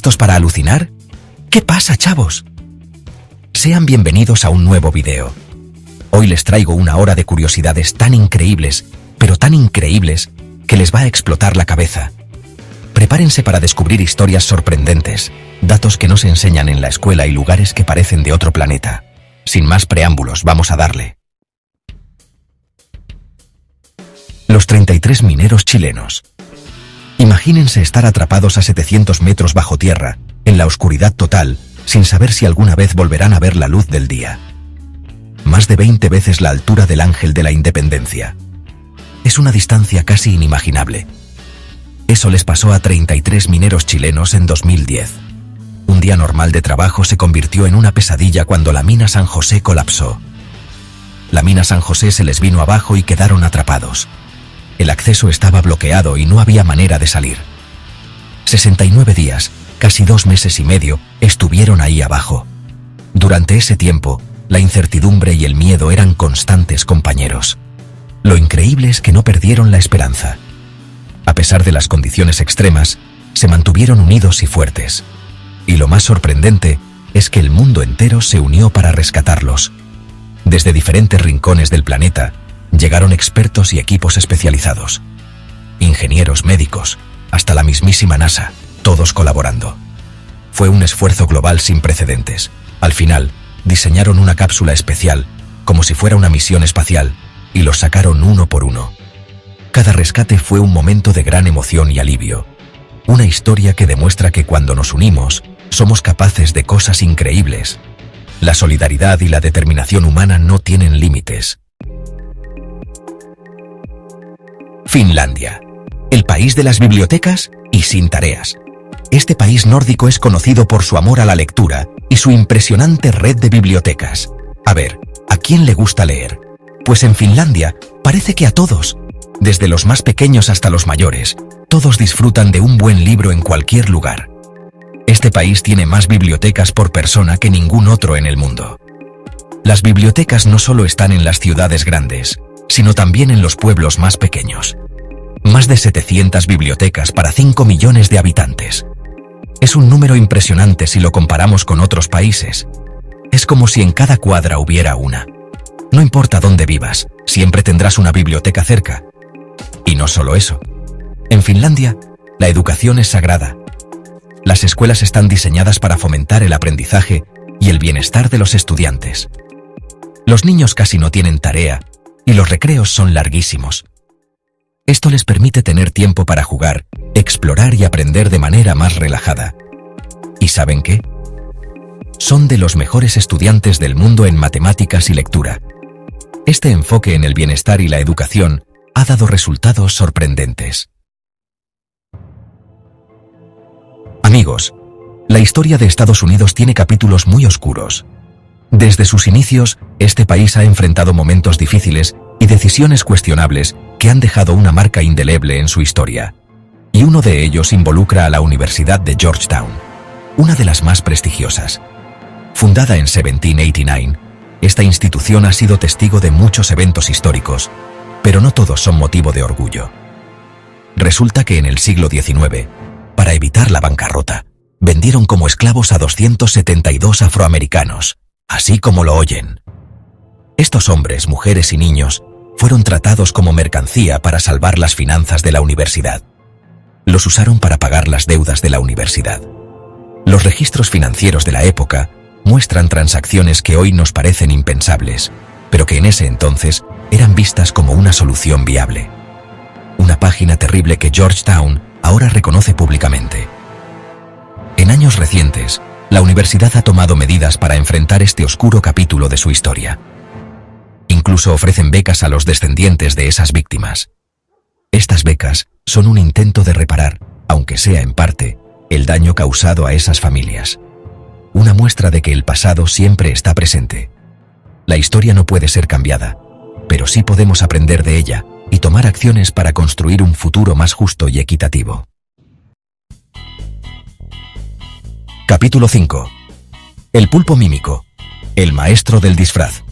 ¿Listos para alucinar? ¿Qué pasa, chavos? Sean bienvenidos a un nuevo video. Hoy les traigo una hora de curiosidades tan increíbles, pero tan increíbles, que les va a explotar la cabeza. Prepárense para descubrir historias sorprendentes, datos que no se enseñan en la escuela y lugares que parecen de otro planeta. Sin más preámbulos, vamos a darle. Los 33 mineros chilenos. Imagínense estar atrapados a 700 metros bajo tierra, en la oscuridad total, sin saber si alguna vez volverán a ver la luz del día. Más de 20 veces la altura del Ángel de la Independencia. Es una distancia casi inimaginable. Eso les pasó a 33 mineros chilenos en 2010. Un día normal de trabajo se convirtió en una pesadilla cuando la mina San José colapsó. La mina San José se les vino abajo y quedaron atrapados. El acceso estaba bloqueado y no había manera de salir. 69 días, casi 2 meses y medio, estuvieron ahí abajo. Durante ese tiempo, la incertidumbre y el miedo eran constantes compañeros. Lo increíble es que no perdieron la esperanza. A pesar de las condiciones extremas, se mantuvieron unidos y fuertes. Y lo más sorprendente es que el mundo entero se unió para rescatarlos. Desde diferentes rincones del planeta, llegaron expertos y equipos especializados. Ingenieros, médicos, hasta la mismísima NASA, todos colaborando. Fue un esfuerzo global sin precedentes. Al final, diseñaron una cápsula especial, como si fuera una misión espacial, y los sacaron uno por uno. Cada rescate fue un momento de gran emoción y alivio. Una historia que demuestra que cuando nos unimos, somos capaces de cosas increíbles. La solidaridad y la determinación humana no tienen límites. Finlandia, el país de las bibliotecas y sin tareas. Este país nórdico es conocido por su amor a la lectura y su impresionante red de bibliotecas. A ver, ¿a quién le gusta leer? Pues en Finlandia parece que a todos, desde los más pequeños hasta los mayores, todos disfrutan de un buen libro en cualquier lugar. Este país tiene más bibliotecas por persona que ningún otro en el mundo. Las bibliotecas no solo están en las ciudades grandes, sino también en los pueblos más pequeños. Más de 700 bibliotecas para 5 millones de habitantes. Es un número impresionante si lo comparamos con otros países. Es como si en cada cuadra hubiera una. No importa dónde vivas, siempre tendrás una biblioteca cerca. Y no solo eso. En Finlandia, la educación es sagrada. Las escuelas están diseñadas para fomentar el aprendizaje y el bienestar de los estudiantes. Los niños casi no tienen tarea y los recreos son larguísimos. Esto les permite tener tiempo para jugar, explorar y aprender de manera más relajada. ¿Y saben qué? Son de los mejores estudiantes del mundo en matemáticas y lectura. Este enfoque en el bienestar y la educación ha dado resultados sorprendentes. Amigos, la historia de Estados Unidos tiene capítulos muy oscuros. Desde sus inicios, este país ha enfrentado momentos difíciles y decisiones cuestionables que han dejado una marca indeleble en su historia. Y uno de ellos involucra a la Universidad de Georgetown, una de las más prestigiosas. Fundada en 1789, esta institución ha sido testigo de muchos eventos históricos, pero no todos son motivo de orgullo. Resulta que en el siglo XIX, para evitar la bancarrota, vendieron como esclavos a 272 afroamericanos, así como lo oyen. Estos hombres, mujeres y niños fueron tratados como mercancía para salvar las finanzas de la universidad. Los usaron para pagar las deudas de la universidad. Los registros financieros de la época muestran transacciones que hoy nos parecen impensables, pero que en ese entonces eran vistas como una solución viable. Una página terrible que Georgetown ahora reconoce públicamente. En años recientes, la universidad ha tomado medidas para enfrentar este oscuro capítulo de su historia. Incluso ofrecen becas a los descendientes de esas víctimas. Estas becas son un intento de reparar, aunque sea en parte, el daño causado a esas familias. Una muestra de que el pasado siempre está presente. La historia no puede ser cambiada, pero sí podemos aprender de ella y tomar acciones para construir un futuro más justo y equitativo. Capítulo 5. El pulpo mímico, el maestro del disfraz.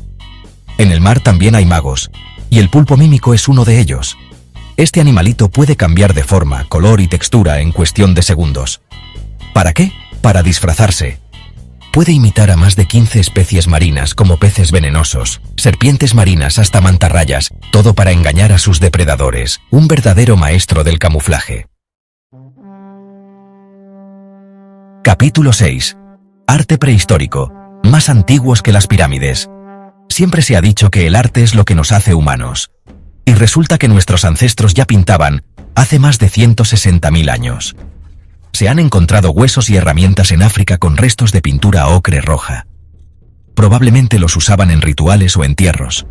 En el mar también hay magos, y el pulpo mímico es uno de ellos. Este animalito puede cambiar de forma, color y textura en cuestión de segundos. ¿Para qué? para disfrazarse. Puede imitar a más de 15 especies marinas como peces venenosos, serpientes marinas hasta mantarrayas, todo para engañar a sus depredadores. Un verdadero maestro del camuflaje. Capítulo 6. Arte prehistórico, más antiguos que las pirámides. Siempre se ha dicho que el arte es lo que nos hace humanos. Y resulta que nuestros ancestros ya pintaban hace más de 160.000 años. Se han encontrado huesos y herramientas en África con restos de pintura ocre roja. Probablemente los usaban en rituales o entierros.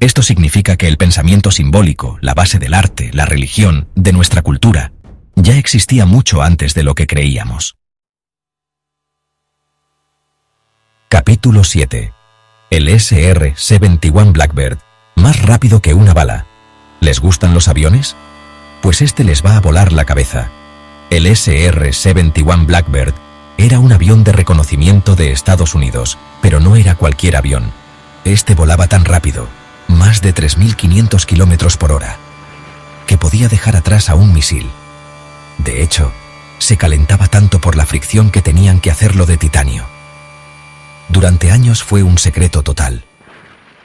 Esto significa que el pensamiento simbólico, la base del arte, la religión, de nuestra cultura, ya existía mucho antes de lo que creíamos. Capítulo 7. El SR-71 Blackbird, más rápido que una bala. ¿Les gustan los aviones? Pues este les va a volar la cabeza. El SR-71 Blackbird era un avión de reconocimiento de Estados Unidos, pero no era cualquier avión. Este volaba tan rápido, más de 3.500 kilómetros por hora, que podía dejar atrás a un misil. De hecho, se calentaba tanto por la fricción que tenían que hacerlo de titanio. Durante años fue un secreto total.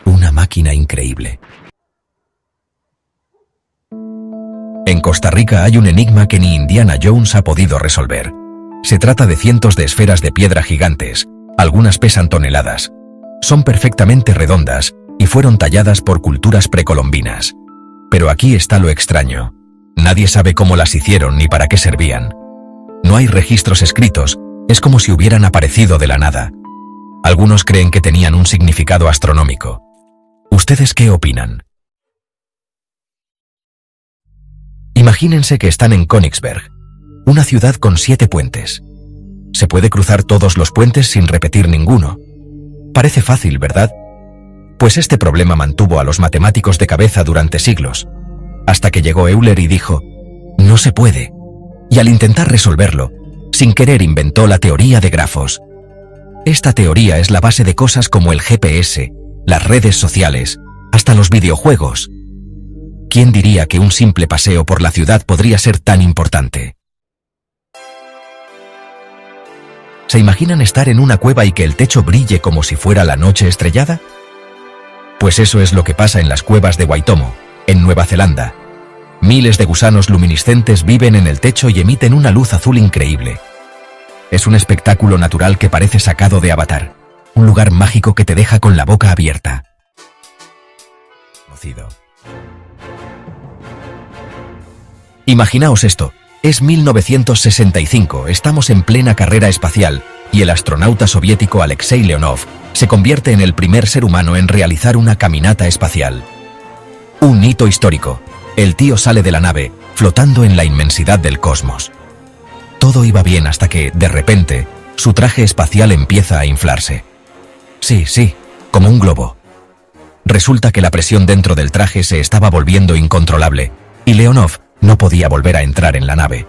Una máquina increíble. En Costa Rica hay un enigma que ni Indiana Jones ha podido resolver. Se trata de cientos de esferas de piedra gigantes, algunas pesan toneladas. Son perfectamente redondas y fueron talladas por culturas precolombinas. Pero aquí está lo extraño. Nadie sabe cómo las hicieron ni para qué servían. No hay registros escritos, es como si hubieran aparecido de la nada. Algunos creen que tenían un significado astronómico. ¿Ustedes qué opinan? Imagínense que están en Königsberg, una ciudad con 7 puentes. Se puede cruzar todos los puentes sin repetir ninguno. Parece fácil, ¿verdad? Pues este problema mantuvo a los matemáticos de cabeza durante siglos, hasta que llegó Euler y dijo, no se puede. Y al intentar resolverlo, sin querer inventó la teoría de grafos. Esta teoría es la base de cosas como el GPS, las redes sociales, hasta los videojuegos. ¿Quién diría que un simple paseo por la ciudad podría ser tan importante? ¿Se imaginan estar en una cueva y que el techo brille como si fuera la noche estrellada? Pues eso es lo que pasa en las cuevas de Waitomo, en Nueva Zelanda. Miles de gusanos luminiscentes viven en el techo y emiten una luz azul increíble. Es un espectáculo natural que parece sacado de Avatar, un lugar mágico que te deja con la boca abierta. Imaginaos esto, es 1965, estamos en plena carrera espacial, y el astronauta soviético Alexei Leonov se convierte en el primer ser humano en realizar una caminata espacial. Un hito histórico. El tío sale de la nave, flotando en la inmensidad del cosmos. Todo iba bien hasta que, de repente, su traje espacial empieza a inflarse. Sí, como un globo. Resulta que la presión dentro del traje se estaba volviendo incontrolable, y Leonov no podía volver a entrar en la nave.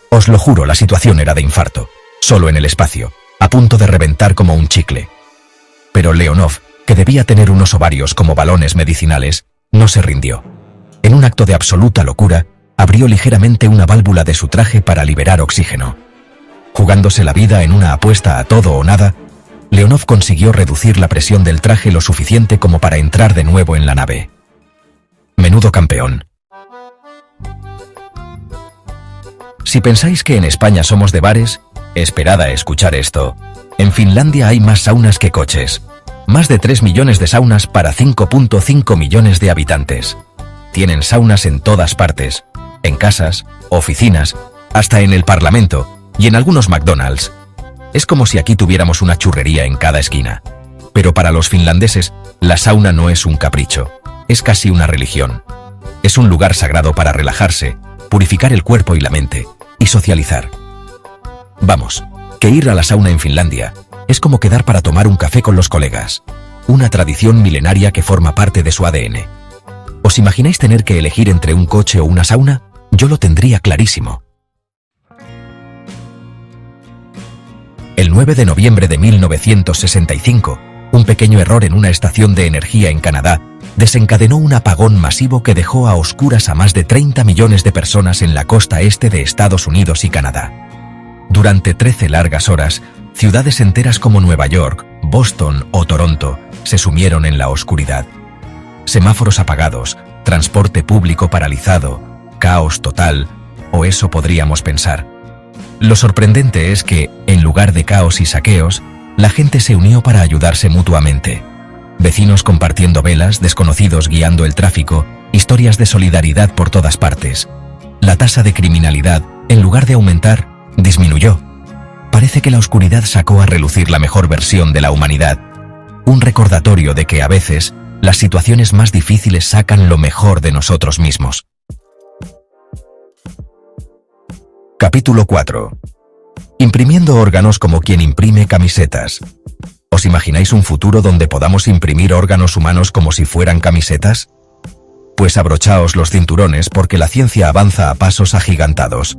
Os lo juro, la situación era de infarto, solo en el espacio, a punto de reventar como un chicle. Pero Leonov, que debía tener unos ovarios como balones medicinales, no se rindió. En un acto de absoluta locura, abrió ligeramente una válvula de su traje para liberar oxígeno. Jugándose la vida en una apuesta a todo o nada, Leonov consiguió reducir la presión del traje lo suficiente como para entrar de nuevo en la nave. Menudo campeón. Si pensáis que en España somos de bares, esperad a escuchar esto. En Finlandia hay más saunas que coches. Más de 3 millones de saunas para 5.5 millones de habitantes. Tienen saunas en todas partes, en casas, oficinas, hasta en el Parlamento y en algunos McDonald's. Es como si aquí tuviéramos una churrería en cada esquina. Pero para los finlandeses, la sauna no es un capricho, es casi una religión. Es un lugar sagrado para relajarse, purificar el cuerpo y la mente, y socializar. Vamos, que ir a la sauna en Finlandia es como quedar para tomar un café con los colegas. Una tradición milenaria que forma parte de su ADN. ¿Os imagináis tener que elegir entre un coche o una sauna? Yo lo tendría clarísimo. El 9 de noviembre de 1965, un pequeño error en una estación de energía en Canadá desencadenó un apagón masivo que dejó a oscuras a más de 30 millones de personas en la costa este de Estados Unidos y Canadá. Durante 13 largas horas, ciudades enteras como Nueva York, Boston o Toronto se sumieron en la oscuridad. Semáforos apagados, transporte público paralizado, caos total, o eso podríamos pensar. Lo sorprendente es que, en lugar de caos y saqueos, la gente se unió para ayudarse mutuamente. Vecinos compartiendo velas, desconocidos guiando el tráfico, historias de solidaridad por todas partes. La tasa de criminalidad, en lugar de aumentar, disminuyó. Parece que la oscuridad sacó a relucir la mejor versión de la humanidad. Un recordatorio de que a veces, las situaciones más difíciles sacan lo mejor de nosotros mismos. Capítulo 4. Imprimiendo órganos como quien imprime camisetas. ¿Os imagináis un futuro donde podamos imprimir órganos humanos como si fueran camisetas? Pues abrochaos los cinturones porque la ciencia avanza a pasos agigantados.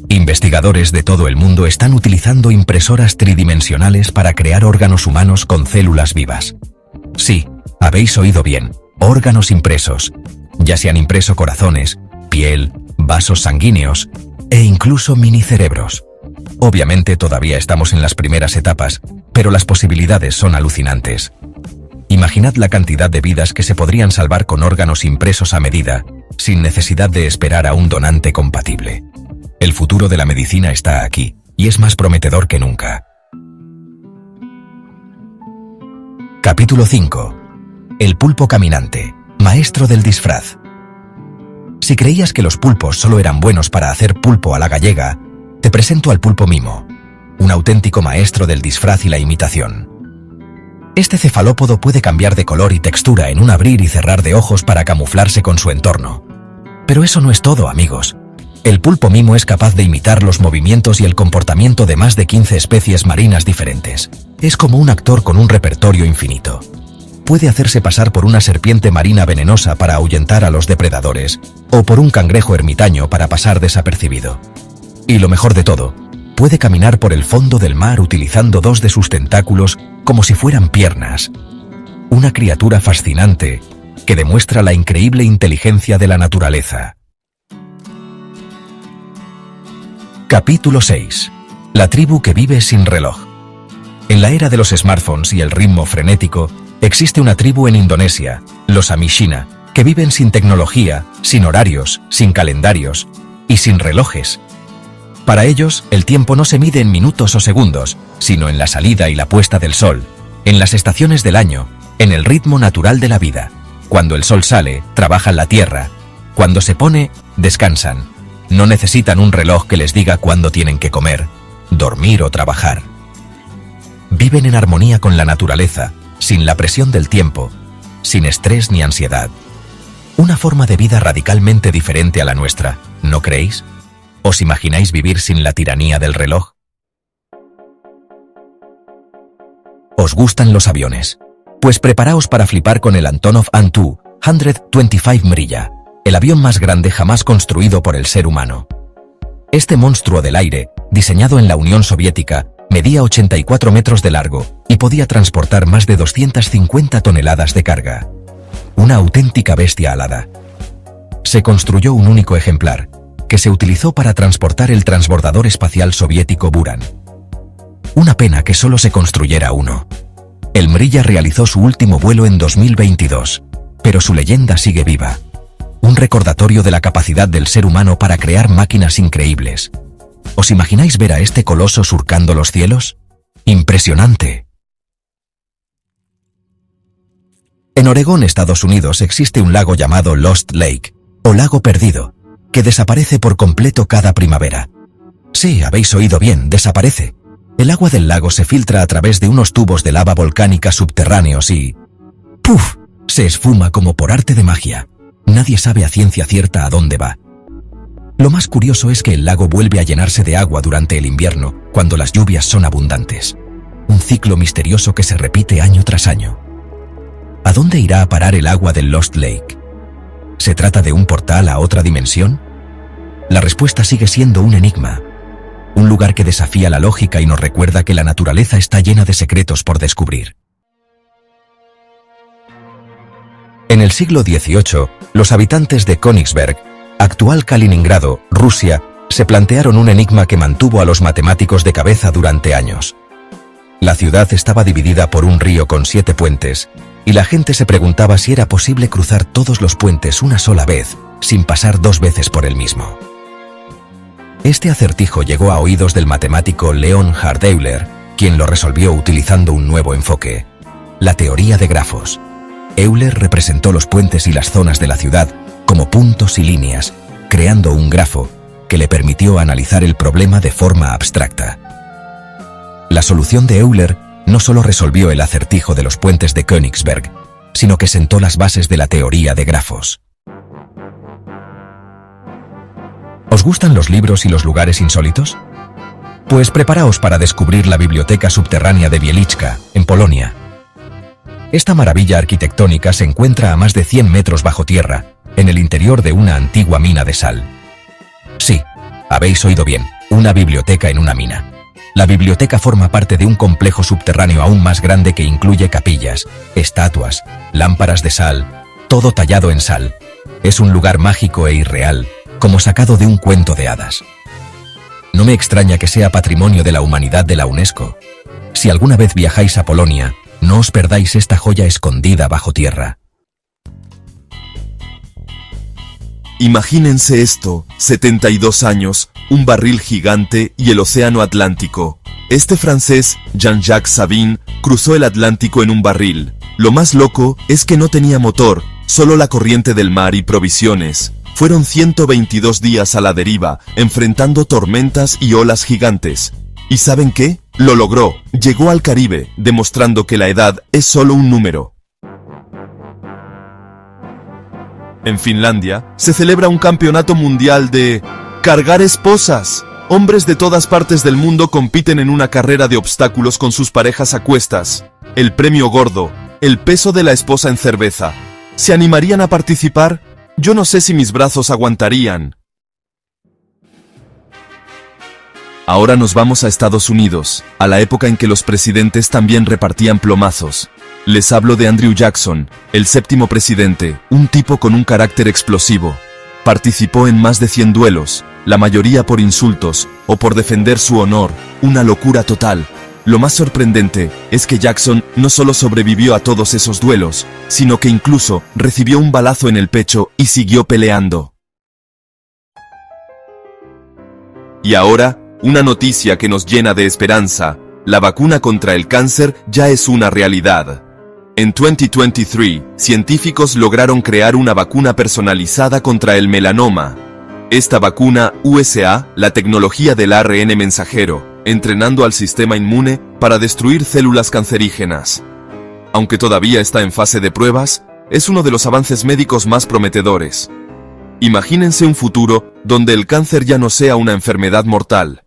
Investigadores de todo el mundo están utilizando impresoras tridimensionales para crear órganos humanos con células vivas. Sí, habéis oído bien, órganos impresos. Ya se han impreso corazones, piel, vasos sanguíneos e incluso minicerebros. Obviamente todavía estamos en las primeras etapas, pero las posibilidades son alucinantes. Imaginad la cantidad de vidas que se podrían salvar con órganos impresos a medida, sin necesidad de esperar a un donante compatible. El futuro de la medicina está aquí, y es más prometedor que nunca. Capítulo 5. El pulpo caminante, maestro del disfraz. Si creías que los pulpos solo eran buenos para hacer pulpo a la gallega, te presento al pulpo mimo, un auténtico maestro del disfraz y la imitación. Este cefalópodo puede cambiar de color y textura en un abrir y cerrar de ojos para camuflarse con su entorno. Pero eso no es todo, amigos. El pulpo mimo es capaz de imitar los movimientos y el comportamiento de más de 15 especies marinas diferentes. Es como un actor con un repertorio infinito. Puede hacerse pasar por una serpiente marina venenosa para ahuyentar a los depredadores, o por un cangrejo ermitaño para pasar desapercibido. Y lo mejor de todo, puede caminar por el fondo del mar utilizando 2 de sus tentáculos como si fueran piernas. Una criatura fascinante que demuestra la increíble inteligencia de la naturaleza. Capítulo 6. La tribu que vive sin reloj. En la era de los smartphones y el ritmo frenético, existe una tribu en Indonesia, los Amishina, que viven sin tecnología, sin horarios, sin calendarios y sin relojes. Para ellos, el tiempo no se mide en minutos o segundos, sino en la salida y la puesta del sol, en las estaciones del año, en el ritmo natural de la vida. Cuando el sol sale, trabajan la tierra. Cuando se pone, descansan. No necesitan un reloj que les diga cuándo tienen que comer, dormir o trabajar. Viven en armonía con la naturaleza, sin la presión del tiempo, sin estrés ni ansiedad. Una forma de vida radicalmente diferente a la nuestra, ¿no creéis? ¿Os imagináis vivir sin la tiranía del reloj? ¿Os gustan los aviones? Pues preparaos para flipar con el Antonov An-2 Mrija, el avión más grande jamás construido por el ser humano. Este monstruo del aire, diseñado en la Unión Soviética, medía 84 metros de largo y podía transportar más de 250 toneladas de carga. Una auténtica bestia alada. Se construyó un único ejemplar, que se utilizó para transportar el transbordador espacial soviético Buran. Una pena que solo se construyera uno. El Mrija realizó su último vuelo en 2022, pero su leyenda sigue viva. Un recordatorio de la capacidad del ser humano para crear máquinas increíbles. ¿Os imagináis ver a este coloso surcando los cielos? ¡Impresionante! En Oregón, Estados Unidos, existe un lago llamado Lost Lake, o lago perdido, que desaparece por completo cada primavera. Sí, habéis oído bien, desaparece. El agua del lago se filtra a través de unos tubos de lava volcánica subterráneos y... ¡puf!, se esfuma como por arte de magia. Nadie sabe a ciencia cierta a dónde va. Lo más curioso es que el lago vuelve a llenarse de agua durante el invierno, cuando las lluvias son abundantes. Un ciclo misterioso que se repite año tras año. ¿A dónde irá a parar el agua del Lost Lake? ¿Se trata de un portal a otra dimensión? La respuesta sigue siendo un enigma. Un lugar que desafía la lógica y nos recuerda que la naturaleza está llena de secretos por descubrir. En el siglo XVIII, los habitantes de Königsberg, actual Kaliningrado, Rusia, se plantearon un enigma que mantuvo a los matemáticos de cabeza durante años. La ciudad estaba dividida por un río con 7 puentes, y la gente se preguntaba si era posible cruzar todos los puentes una sola vez, sin pasar 2 veces por el mismo. Este acertijo llegó a oídos del matemático Leonhard Euler, quien lo resolvió utilizando un nuevo enfoque: la teoría de grafos. Euler representó los puentes y las zonas de la ciudad como puntos y líneas, creando un grafo que le permitió analizar el problema de forma abstracta. La solución de Euler no solo resolvió el acertijo de los puentes de Königsberg, sino que sentó las bases de la teoría de grafos. ¿Os gustan los libros y los lugares insólitos? Pues preparaos para descubrir la biblioteca subterránea de Wieliczka, en Polonia. Esta maravilla arquitectónica se encuentra a más de 100 metros bajo tierra, en el interior de una antigua mina de sal. Sí, habéis oído bien, una biblioteca en una mina. La biblioteca forma parte de un complejo subterráneo aún más grande que incluye capillas, estatuas, lámparas de sal, todo tallado en sal. Es un lugar mágico e irreal, como sacado de un cuento de hadas. No me extraña que sea Patrimonio de la Humanidad de la UNESCO. Si alguna vez viajáis a Polonia, no os perdáis esta joya escondida bajo tierra. Imagínense esto: 72 años, un barril gigante y el océano Atlántico. Este francés, Jean-Jacques Sabine, cruzó el Atlántico en un barril. Lo más loco es que no tenía motor, solo la corriente del mar y provisiones. Fueron 122 días a la deriva, enfrentando tormentas y olas gigantes. ¿Y saben qué? Lo logró, llegó al Caribe, demostrando que la edad es solo un número. En Finlandia, se celebra un campeonato mundial de cargar esposas. Hombres de todas partes del mundo compiten en una carrera de obstáculos con sus parejas a cuestas. El premio gordo, el peso de la esposa en cerveza. ¿Se animarían a participar? Yo no sé si mis brazos aguantarían. Ahora nos vamos a Estados Unidos, a la época en que los presidentes también repartían plomazos. Les hablo de Andrew Jackson, el 7º presidente, un tipo con un carácter explosivo. Participó en más de 100 duelos, la mayoría por insultos o por defender su honor, una locura total. Lo más sorprendente es que Jackson no solo sobrevivió a todos esos duelos, sino que incluso recibió un balazo en el pecho y siguió peleando. Y ahora, una noticia que nos llena de esperanza: la vacuna contra el cáncer ya es una realidad. En 2023, científicos lograron crear una vacuna personalizada contra el melanoma. Esta vacuna USA, la tecnología del ARN mensajero, entrenando al sistema inmune para destruir células cancerígenas. Aunque todavía está en fase de pruebas, es uno de los avances médicos más prometedores. Imagínense un futuro donde el cáncer ya no sea una enfermedad mortal.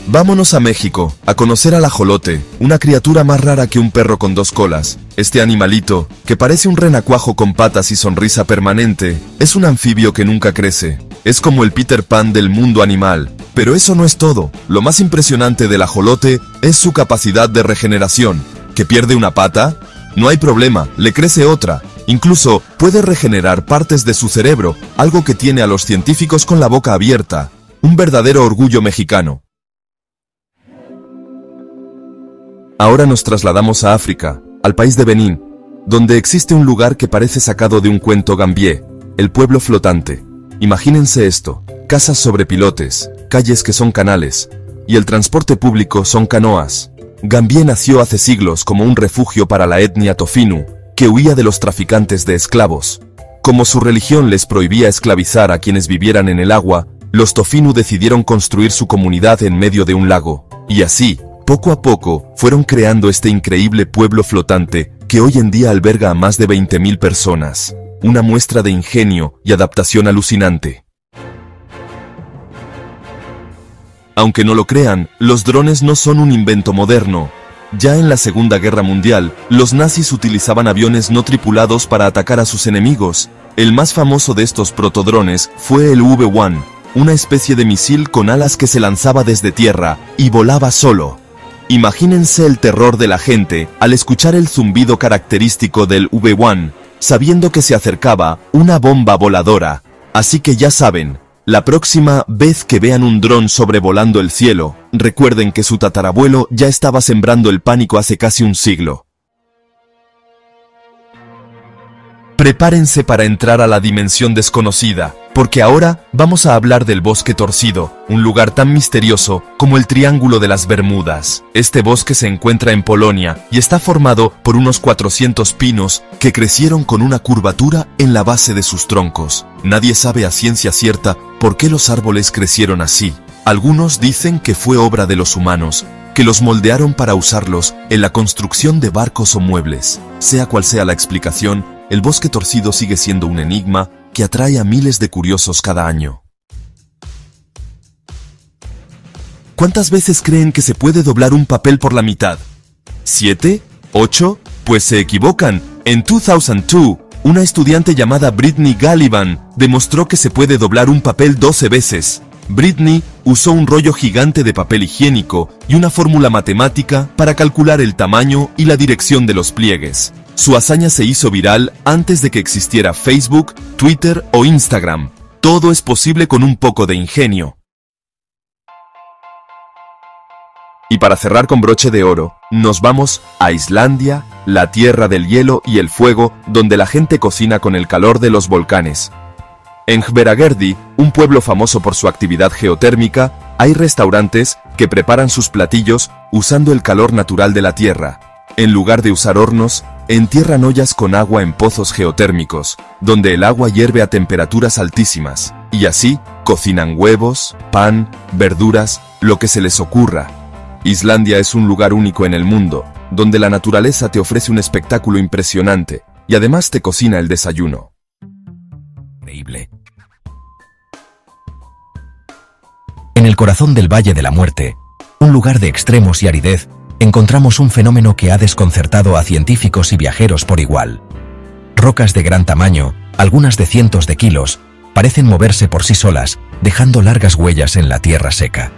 Vámonos a México, a conocer al ajolote, una criatura más rara que un perro con 2 colas. Este animalito, que parece un renacuajo con patas y sonrisa permanente, es un anfibio que nunca crece. Es como el Peter Pan del mundo animal. Pero eso no es todo. Lo más impresionante del ajolote es su capacidad de regeneración. ¿Que pierde una pata? No hay problema, le crece otra. Incluso puede regenerar partes de su cerebro, algo que tiene a los científicos con la boca abierta. Un verdadero orgullo mexicano. Ahora nos trasladamos a África, al país de Benín, donde existe un lugar que parece sacado de un cuento Gambier, el pueblo flotante. Imagínense esto: casas sobre pilotes, calles que son canales, y el transporte público son canoas. Gambier nació hace siglos como un refugio para la etnia Tofinu, que huía de los traficantes de esclavos. Como su religión les prohibía esclavizar a quienes vivieran en el agua, los Tofinu decidieron construir su comunidad en medio de un lago, y así, poco a poco, fueron creando este increíble pueblo flotante que hoy en día alberga a más de 20.000 personas. Una muestra de ingenio y adaptación alucinante. Aunque no lo crean, los drones no son un invento moderno. Ya en la Segunda Guerra Mundial, los nazis utilizaban aviones no tripulados para atacar a sus enemigos. El más famoso de estos protodrones fue el V-1, una especie de misil con alas que se lanzaba desde tierra y volaba solo. Imagínense el terror de la gente al escuchar el zumbido característico del V-1, sabiendo que se acercaba una bomba voladora. Así que ya saben, la próxima vez que vean un dron sobrevolando el cielo, recuerden que su tatarabuelo ya estaba sembrando el pánico hace casi un siglo. Prepárense para entrar a la dimensión desconocida, porque ahora vamos a hablar del Bosque Torcido, un lugar tan misterioso como el Triángulo de las Bermudas. Este bosque se encuentra en Polonia y está formado por unos 400 pinos que crecieron con una curvatura en la base de sus troncos. Nadie sabe a ciencia cierta por qué los árboles crecieron así. Algunos dicen que fue obra de los humanos, que los moldearon para usarlos en la construcción de barcos o muebles. Sea cual sea la explicación, el Bosque Torcido sigue siendo un enigma que atrae a miles de curiosos cada año. ¿Cuántas veces creen que se puede doblar un papel por la mitad? ¿7? ¿8? Pues se equivocan. En 2002, una estudiante llamada Brittany Gallivan demostró que se puede doblar un papel 12 veces. Brittany usó un rollo gigante de papel higiénico y una fórmula matemática para calcular el tamaño y la dirección de los pliegues. Su hazaña se hizo viral antes de que existiera Facebook, Twitter o Instagram. Todo es posible con un poco de ingenio. Y para cerrar con broche de oro, nos vamos a Islandia, la tierra del hielo y el fuego, donde la gente cocina con el calor de los volcanes. En Hveragerði, un pueblo famoso por su actividad geotérmica, hay restaurantes que preparan sus platillos usando el calor natural de la tierra. En lugar de usar hornos, entierran ollas con agua en pozos geotérmicos, donde el agua hierve a temperaturas altísimas, y así cocinan huevos, pan, verduras, lo que se les ocurra. Islandia es un lugar único en el mundo, donde la naturaleza te ofrece un espectáculo impresionante, y además te cocina el desayuno. Increíble. En el corazón del Valle de la Muerte, un lugar de extremos y aridez, encontramos un fenómeno que ha desconcertado a científicos y viajeros por igual. Rocas de gran tamaño, algunas de cientos de kilos, parecen moverse por sí solas, dejando largas huellas en la tierra seca.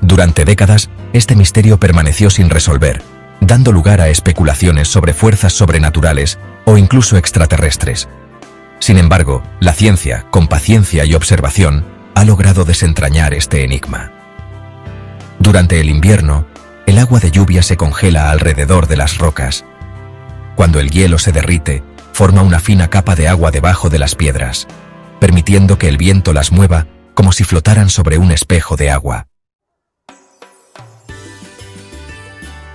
Durante décadas, este misterio permaneció sin resolver, dando lugar a especulaciones sobre fuerzas sobrenaturales o incluso extraterrestres. Sin embargo, la ciencia, con paciencia y observación, ha logrado desentrañar este enigma. Durante el invierno, el agua de lluvia se congela alrededor de las rocas. Cuando el hielo se derrite, forma una fina capa de agua debajo de las piedras, permitiendo que el viento las mueva como si flotaran sobre un espejo de agua.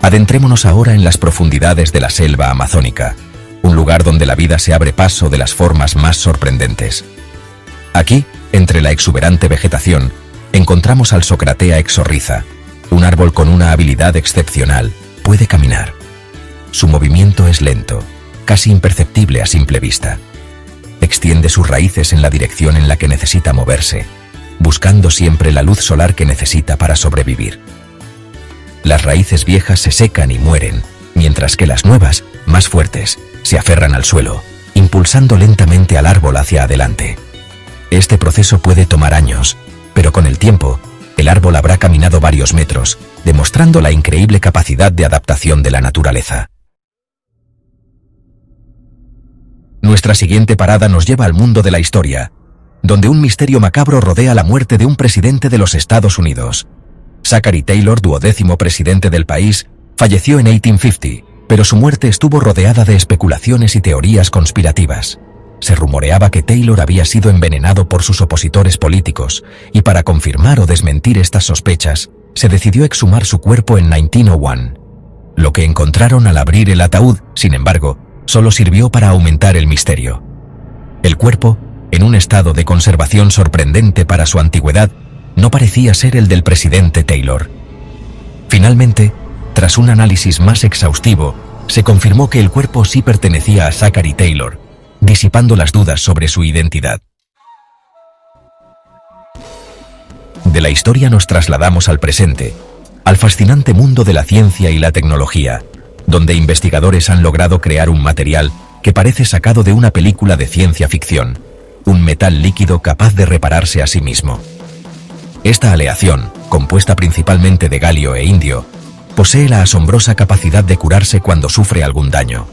Adentrémonos ahora en las profundidades de la selva amazónica, un lugar donde la vida se abre paso de las formas más sorprendentes. Aquí, entre la exuberante vegetación, encontramos al Socratea exorriza, un árbol con una habilidad excepcional. Puede caminar. Su movimiento es lento, casi imperceptible a simple vista. Extiende sus raíces en la dirección en la que necesita moverse, buscando siempre la luz solar que necesita para sobrevivir. Las raíces viejas se secan y mueren, mientras que las nuevas, más fuertes, se aferran al suelo, impulsando lentamente al árbol hacia adelante. Este proceso puede tomar años, pero con el tiempo, el árbol habrá caminado varios metros, demostrando la increíble capacidad de adaptación de la naturaleza. Nuestra siguiente parada nos lleva al mundo de la historia, donde un misterio macabro rodea la muerte de un presidente de los Estados Unidos. Zachary Taylor, 12º presidente del país, falleció en 1850, pero su muerte estuvo rodeada de especulaciones y teorías conspirativas. Se rumoreaba que Taylor había sido envenenado por sus opositores políticos, y para confirmar o desmentir estas sospechas, se decidió exhumar su cuerpo en 1901. Lo que encontraron al abrir el ataúd, sin embargo, solo sirvió para aumentar el misterio. El cuerpo, en un estado de conservación sorprendente para su antigüedad, no parecía ser el del presidente Taylor. Finalmente, tras un análisis más exhaustivo, se confirmó que el cuerpo sí pertenecía a Zachary Taylor, disipando las dudas sobre su identidad. De la historia nos trasladamos al presente, al fascinante mundo de la ciencia y la tecnología, donde investigadores han logrado crear un material que parece sacado de una película de ciencia ficción, un metal líquido capaz de repararse a sí mismo. Esta aleación, compuesta principalmente de galio e indio, posee la asombrosa capacidad de curarse cuando sufre algún daño.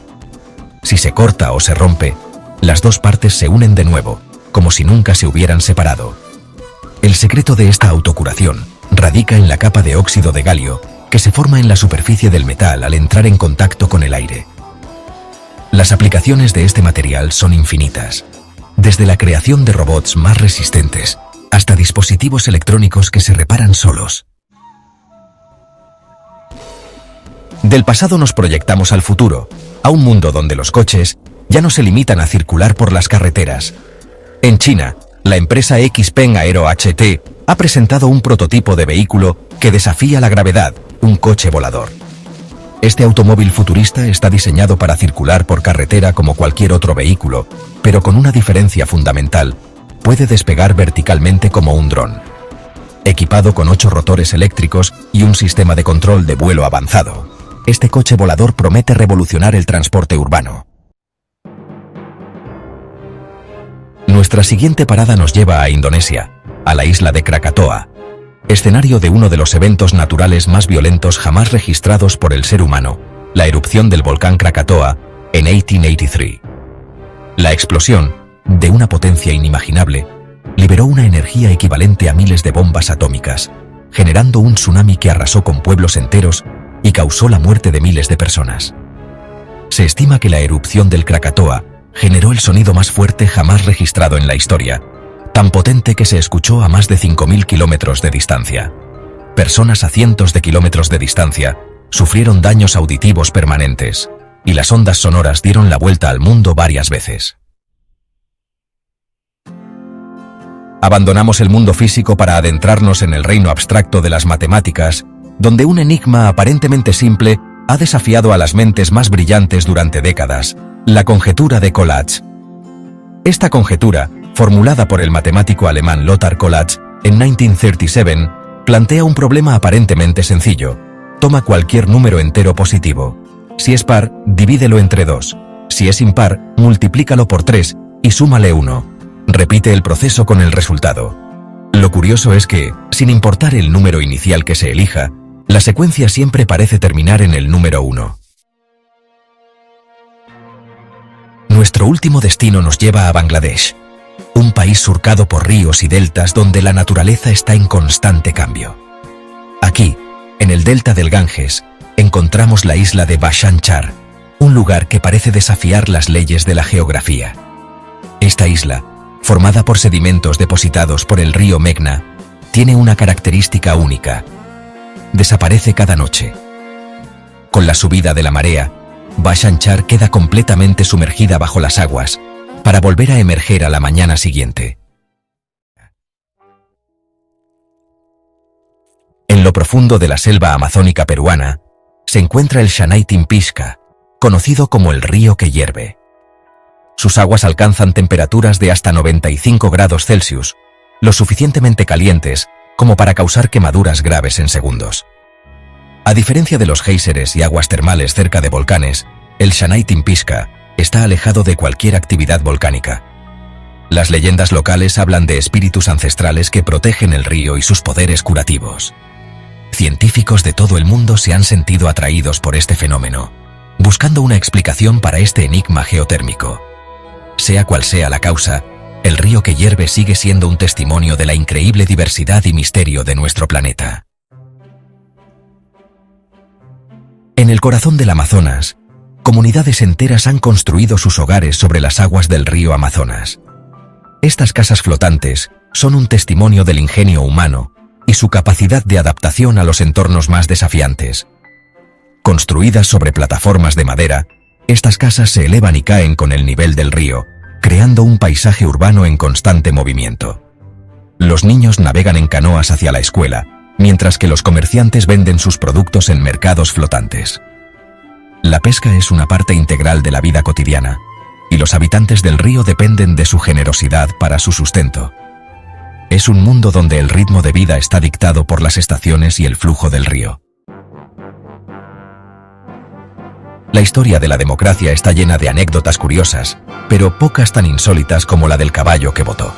Si se corta o se rompe, las dos partes se unen de nuevo, como si nunca se hubieran separado. El secreto de esta autocuración radica en la capa de óxido de galio que se forma en la superficie del metal al entrar en contacto con el aire. Las aplicaciones de este material son infinitas, desde la creación de robots más resistentes hasta dispositivos electrónicos que se reparan solos. Del pasado nos proyectamos al futuro, a un mundo donde los coches ya no se limitan a circular por las carreteras. En China, la empresa XPeng Aero HT ha presentado un prototipo de vehículo que desafía la gravedad, un coche volador. Este automóvil futurista está diseñado para circular por carretera como cualquier otro vehículo, pero con una diferencia fundamental: puede despegar verticalmente como un dron. Equipado con 8 rotores eléctricos y un sistema de control de vuelo avanzado, este coche volador promete revolucionar el transporte urbano. Nuestra siguiente parada nos lleva a Indonesia, a la isla de Krakatoa, escenario de uno de los eventos naturales más violentos jamás registrados por el ser humano, la erupción del volcán Krakatoa en 1883. La explosión, de una potencia inimaginable, liberó una energía equivalente a miles de bombas atómicas, generando un tsunami que arrasó con pueblos enteros y causó la muerte de miles de personas. Se estima que la erupción del Krakatoa generó el sonido más fuerte jamás registrado en la historia, tan potente que se escuchó a más de 5.000 kilómetros de distancia. Personas a cientos de kilómetros de distancia sufrieron daños auditivos permanentes, y las ondas sonoras dieron la vuelta al mundo varias veces. Abandonamos el mundo físico para adentrarnos en el reino abstracto de las matemáticas, donde un enigma aparentemente simple ha desafiado a las mentes más brillantes durante décadas: la conjetura de Collatz. Esta conjetura, formulada por el matemático alemán Lothar Collatz en 1937, plantea un problema aparentemente sencillo. Toma cualquier número entero positivo. Si es par, divídelo entre 2. Si es impar, multiplícalo por 3 y súmale 1. Repite el proceso con el resultado. Lo curioso es que, sin importar el número inicial que se elija, la secuencia siempre parece terminar en el número 1. Nuestro último destino nos lleva a Bangladesh, un país surcado por ríos y deltas donde la naturaleza está en constante cambio. Aquí, en el delta del Ganges, encontramos la isla de Bhasan Char, un lugar que parece desafiar las leyes de la geografía. Esta isla, formada por sedimentos depositados por el río Meghna, tiene una característica única: desaparece cada noche. Con la subida de la marea, Bhasan Char queda completamente sumergida bajo las aguas, para volver a emerger a la mañana siguiente. En lo profundo de la selva amazónica peruana, se encuentra el Shanaitin-Pishka, conocido como el río que hierve. Sus aguas alcanzan temperaturas de hasta 95 grados Celsius, lo suficientemente calientes como para causar quemaduras graves en segundos. A diferencia de los géiseres y aguas termales cerca de volcanes, el Shanaitin-Pishka está alejado de cualquier actividad volcánica. Las leyendas locales hablan de espíritus ancestrales que protegen el río y sus poderes curativos. Científicos de todo el mundo se han sentido atraídos por este fenómeno, buscando una explicación para este enigma geotérmico. Sea cual sea la causa, el río que hierve sigue siendo un testimonio de la increíble diversidad y misterio de nuestro planeta. En el corazón del Amazonas, comunidades enteras han construido sus hogares sobre las aguas del río Amazonas. Estas casas flotantes son un testimonio del ingenio humano y su capacidad de adaptación a los entornos más desafiantes. Construidas sobre plataformas de madera, estas casas se elevan y caen con el nivel del río, creando un paisaje urbano en constante movimiento. Los niños navegan en canoas hacia la escuela, mientras que los comerciantes venden sus productos en mercados flotantes. La pesca es una parte integral de la vida cotidiana, y los habitantes del río dependen de su generosidad para su sustento. Es un mundo donde el ritmo de vida está dictado por las estaciones y el flujo del río. La historia de la democracia está llena de anécdotas curiosas, pero pocas tan insólitas como la del caballo que votó.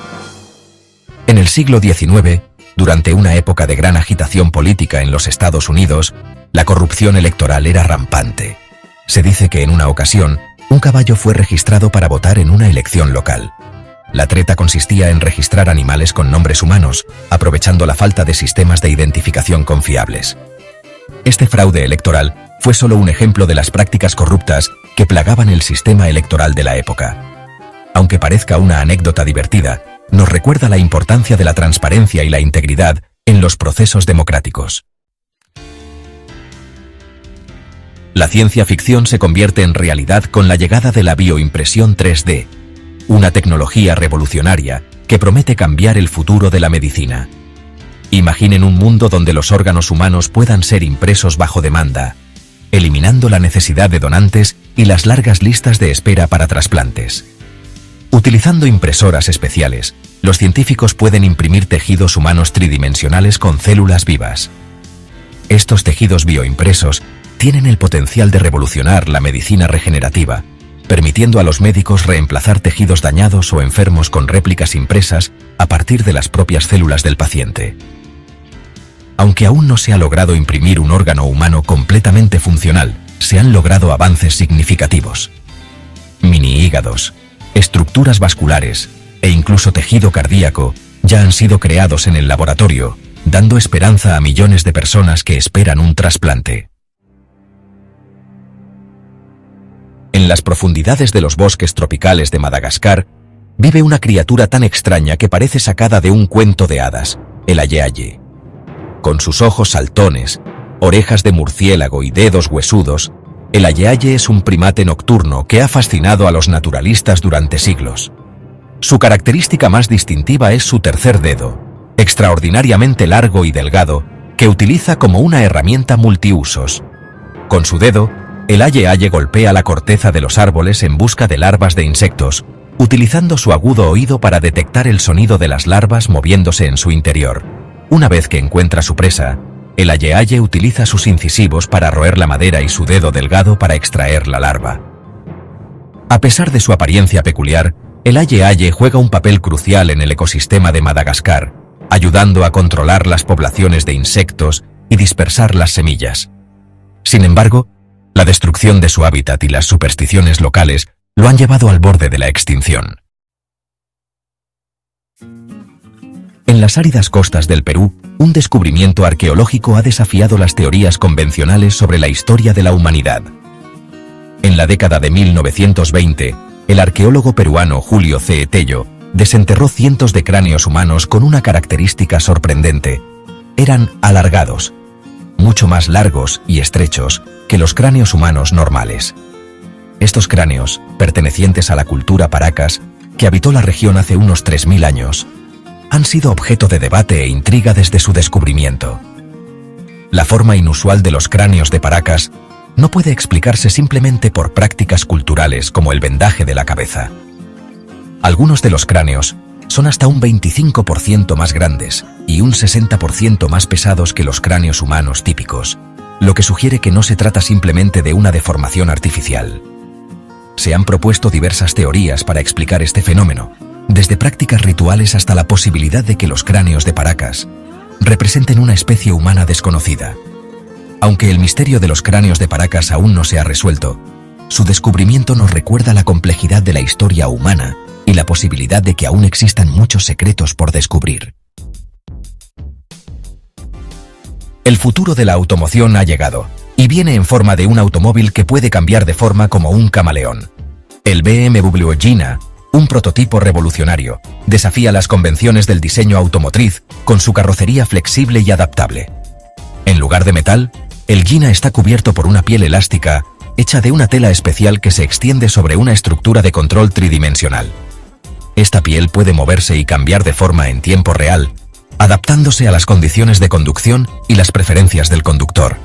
En el siglo XIX, durante una época de gran agitación política en los Estados Unidos, la corrupción electoral era rampante. Se dice que en una ocasión, un caballo fue registrado para votar en una elección local. La treta consistía en registrar animales con nombres humanos, aprovechando la falta de sistemas de identificación confiables. Este fraude electoral fue solo un ejemplo de las prácticas corruptas que plagaban el sistema electoral de la época. Aunque parezca una anécdota divertida, nos recuerda la importancia de la transparencia y la integridad en los procesos democráticos. La ciencia ficción se convierte en realidad con la llegada de la bioimpresión 3D, una tecnología revolucionaria que promete cambiar el futuro de la medicina. Imaginen un mundo donde los órganos humanos puedan ser impresos bajo demanda, eliminando la necesidad de donantes y las largas listas de espera para trasplantes. Utilizando impresoras especiales, los científicos pueden imprimir tejidos humanos tridimensionales con células vivas. Estos tejidos bioimpresos tienen el potencial de revolucionar la medicina regenerativa, permitiendo a los médicos reemplazar tejidos dañados o enfermos con réplicas impresas a partir de las propias células del paciente. Aunque aún no se ha logrado imprimir un órgano humano completamente funcional, se han logrado avances significativos. Mini hígados, estructuras vasculares e incluso tejido cardíaco ya han sido creados en el laboratorio, dando esperanza a millones de personas que esperan un trasplante. En las profundidades de los bosques tropicales de Madagascar, vive una criatura tan extraña que parece sacada de un cuento de hadas, el aye-aye. Con sus ojos saltones, orejas de murciélago y dedos huesudos, el aye-aye es un primate nocturno que ha fascinado a los naturalistas durante siglos. Su característica más distintiva es su tercer dedo, extraordinariamente largo y delgado, que utiliza como una herramienta multiusos. Con su dedo, el aye-aye golpea la corteza de los árboles en busca de larvas de insectos, utilizando su agudo oído para detectar el sonido de las larvas moviéndose en su interior. Una vez que encuentra su presa, el aye-aye utiliza sus incisivos para roer la madera y su dedo delgado para extraer la larva. A pesar de su apariencia peculiar, el aye-aye juega un papel crucial en el ecosistema de Madagascar, ayudando a controlar las poblaciones de insectos y dispersar las semillas. Sin embargo, la destrucción de su hábitat y las supersticiones locales lo han llevado al borde de la extinción. En las áridas costas del Perú, un descubrimiento arqueológico ha desafiado las teorías convencionales sobre la historia de la humanidad. En la década de 1920, el arqueólogo peruano Julio C. Tello desenterró cientos de cráneos humanos con una característica sorprendente. Eran alargados, mucho más largos y estrechos que los cráneos humanos normales. Estos cráneos, pertenecientes a la cultura Paracas, que habitó la región hace unos 3000 años, han sido objeto de debate e intriga desde su descubrimiento. La forma inusual de los cráneos de Paracas no puede explicarse simplemente por prácticas culturales como el vendaje de la cabeza. Algunos de los cráneos son hasta un 25% más grandes y un 60% más pesados que los cráneos humanos típicos, lo que sugiere que no se trata simplemente de una deformación artificial. Se han propuesto diversas teorías para explicar este fenómeno, desde prácticas rituales hasta la posibilidad de que los cráneos de Paracas representen una especie humana desconocida. Aunque el misterio de los cráneos de Paracas aún no se ha resuelto, su descubrimiento nos recuerda la complejidad de la historia humana y la posibilidad de que aún existan muchos secretos por descubrir. El futuro de la automoción ha llegado, y viene en forma de un automóvil que puede cambiar de forma como un camaleón. El BMW Gina, un prototipo revolucionario, desafía las convenciones del diseño automotriz con su carrocería flexible y adaptable. En lugar de metal, el Gina está cubierto por una piel elástica hecha de una tela especial que se extiende sobre una estructura de control tridimensional. Esta piel puede moverse y cambiar de forma en tiempo real, adaptándose a las condiciones de conducción y las preferencias del conductor.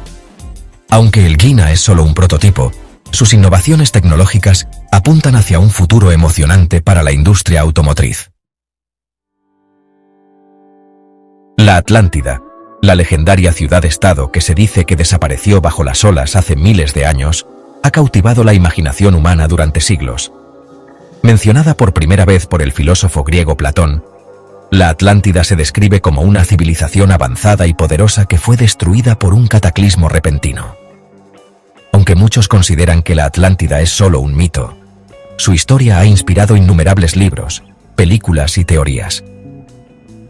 Aunque el Gina es solo un prototipo, sus innovaciones tecnológicas apuntan hacia un futuro emocionante para la industria automotriz. La Atlántida, la legendaria ciudad-estado que se dice que desapareció bajo las olas hace miles de años, ha cautivado la imaginación humana durante siglos. Mencionada por primera vez por el filósofo griego Platón, la Atlántida se describe como una civilización avanzada y poderosa que fue destruida por un cataclismo repentino. Aunque muchos consideran que la Atlántida es solo un mito, su historia ha inspirado innumerables libros, películas y teorías.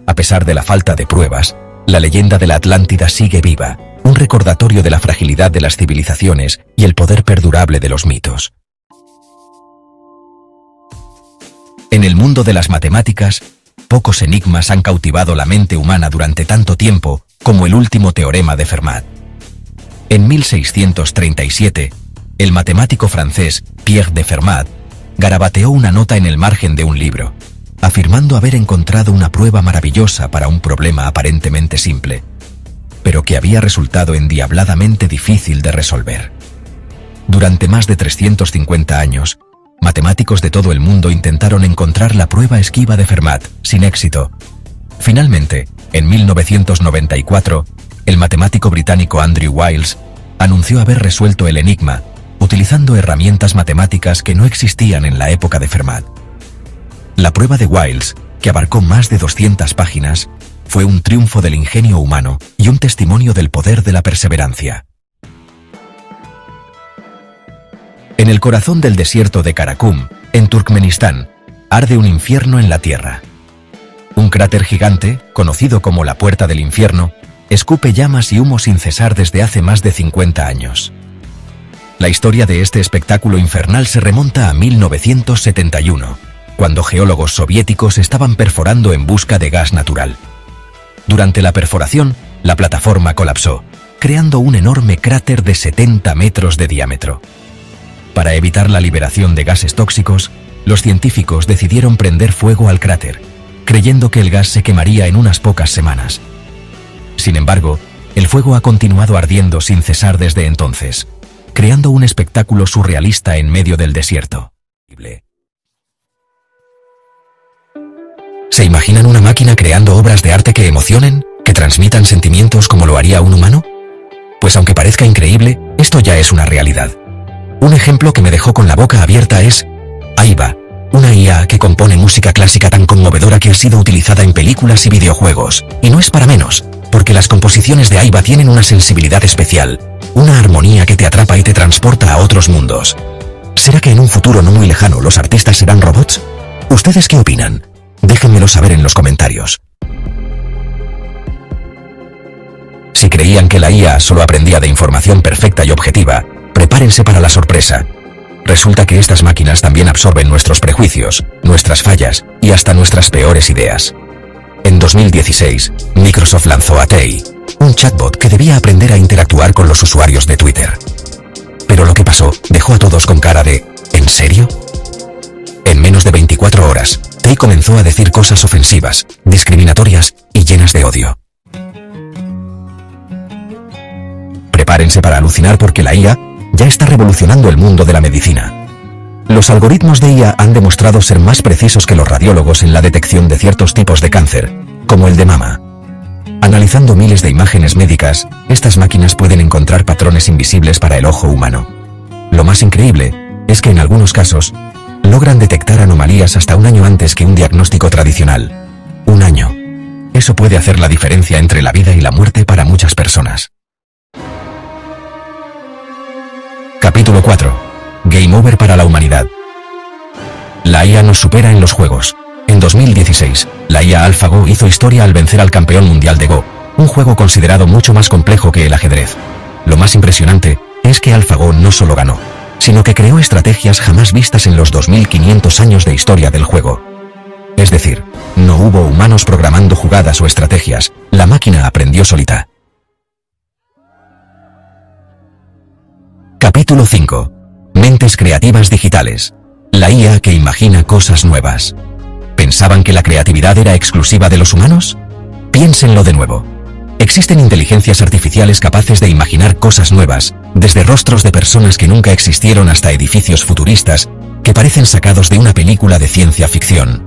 A pesar de la falta de pruebas, la leyenda de la Atlántida sigue viva, un recordatorio de la fragilidad de las civilizaciones y el poder perdurable de los mitos. En el mundo de las matemáticas, pocos enigmas han cautivado la mente humana durante tanto tiempo como el último teorema de Fermat. En 1637, el matemático francés Pierre de Fermat garabateó una nota en el margen de un libro, afirmando haber encontrado una prueba maravillosa para un problema aparentemente simple, pero que había resultado endiabladamente difícil de resolver. Durante más de 350 años, matemáticos de todo el mundo intentaron encontrar la prueba esquiva de Fermat, sin éxito. Finalmente, en 1994, el matemático británico Andrew Wiles anunció haber resuelto el enigma, utilizando herramientas matemáticas que no existían en la época de Fermat. La prueba de Wiles, que abarcó más de 200 páginas, fue un triunfo del ingenio humano y un testimonio del poder de la perseverancia. En el corazón del desierto de Karakum, en Turkmenistán, arde un infierno en la tierra. Un cráter gigante, conocido como la Puerta del Infierno, escupe llamas y humo sin cesar desde hace más de 50 años. La historia de este espectáculo infernal se remonta a 1971, cuando geólogos soviéticos estaban perforando en busca de gas natural. Durante la perforación, la plataforma colapsó, creando un enorme cráter de 70 metros de diámetro. Para evitar la liberación de gases tóxicos, los científicos decidieron prender fuego al cráter, creyendo que el gas se quemaría en unas pocas semanas. Sin embargo, el fuego ha continuado ardiendo sin cesar desde entonces, creando un espectáculo surrealista en medio del desierto. ¿Se imaginan una máquina creando obras de arte que emocionen, que transmitan sentimientos como lo haría un humano? Pues aunque parezca increíble, esto ya es una realidad. Un ejemplo que me dejó con la boca abierta es Aiba, una IA que compone música clásica tan conmovedora que ha sido utilizada en películas y videojuegos. Y no es para menos, porque las composiciones de Aiba tienen una sensibilidad especial, una armonía que te atrapa y te transporta a otros mundos. ¿Será que en un futuro no muy lejano los artistas serán robots? ¿Ustedes qué opinan? Déjenmelo saber en los comentarios. Si creían que la IA solo aprendía de información perfecta y objetiva, prepárense para la sorpresa. Resulta que estas máquinas también absorben nuestros prejuicios, nuestras fallas y hasta nuestras peores ideas. En 2016, Microsoft lanzó a Tay, un chatbot que debía aprender a interactuar con los usuarios de Twitter. Pero lo que pasó dejó a todos con cara de ¿en serio? En menos de 24 horas, Tay comenzó a decir cosas ofensivas, discriminatorias y llenas de odio. Prepárense para alucinar porque la IA ya está revolucionando el mundo de la medicina. Los algoritmos de IA han demostrado ser más precisos que los radiólogos en la detección de ciertos tipos de cáncer, como el de mama. Analizando miles de imágenes médicas, estas máquinas pueden encontrar patrones invisibles para el ojo humano. Lo más increíble es que en algunos casos, logran detectar anomalías hasta un año antes que un diagnóstico tradicional. Un año. Eso puede hacer la diferencia entre la vida y la muerte para muchas personas. Capítulo 4. Game over para la humanidad. La IA nos supera en los juegos. En 2016, la IA AlphaGo hizo historia al vencer al campeón mundial de Go, un juego considerado mucho más complejo que el ajedrez. Lo más impresionante es que AlphaGo no solo ganó, sino que creó estrategias jamás vistas en los 2500 años de historia del juego. Es decir, no hubo humanos programando jugadas o estrategias, la máquina aprendió solita. Capítulo 5. Mentes creativas digitales. La IA que imagina cosas nuevas. ¿Pensaban que la creatividad era exclusiva de los humanos? Piénsenlo de nuevo. Existen inteligencias artificiales capaces de imaginar cosas nuevas, desde rostros de personas que nunca existieron hasta edificios futuristas, que parecen sacados de una película de ciencia ficción.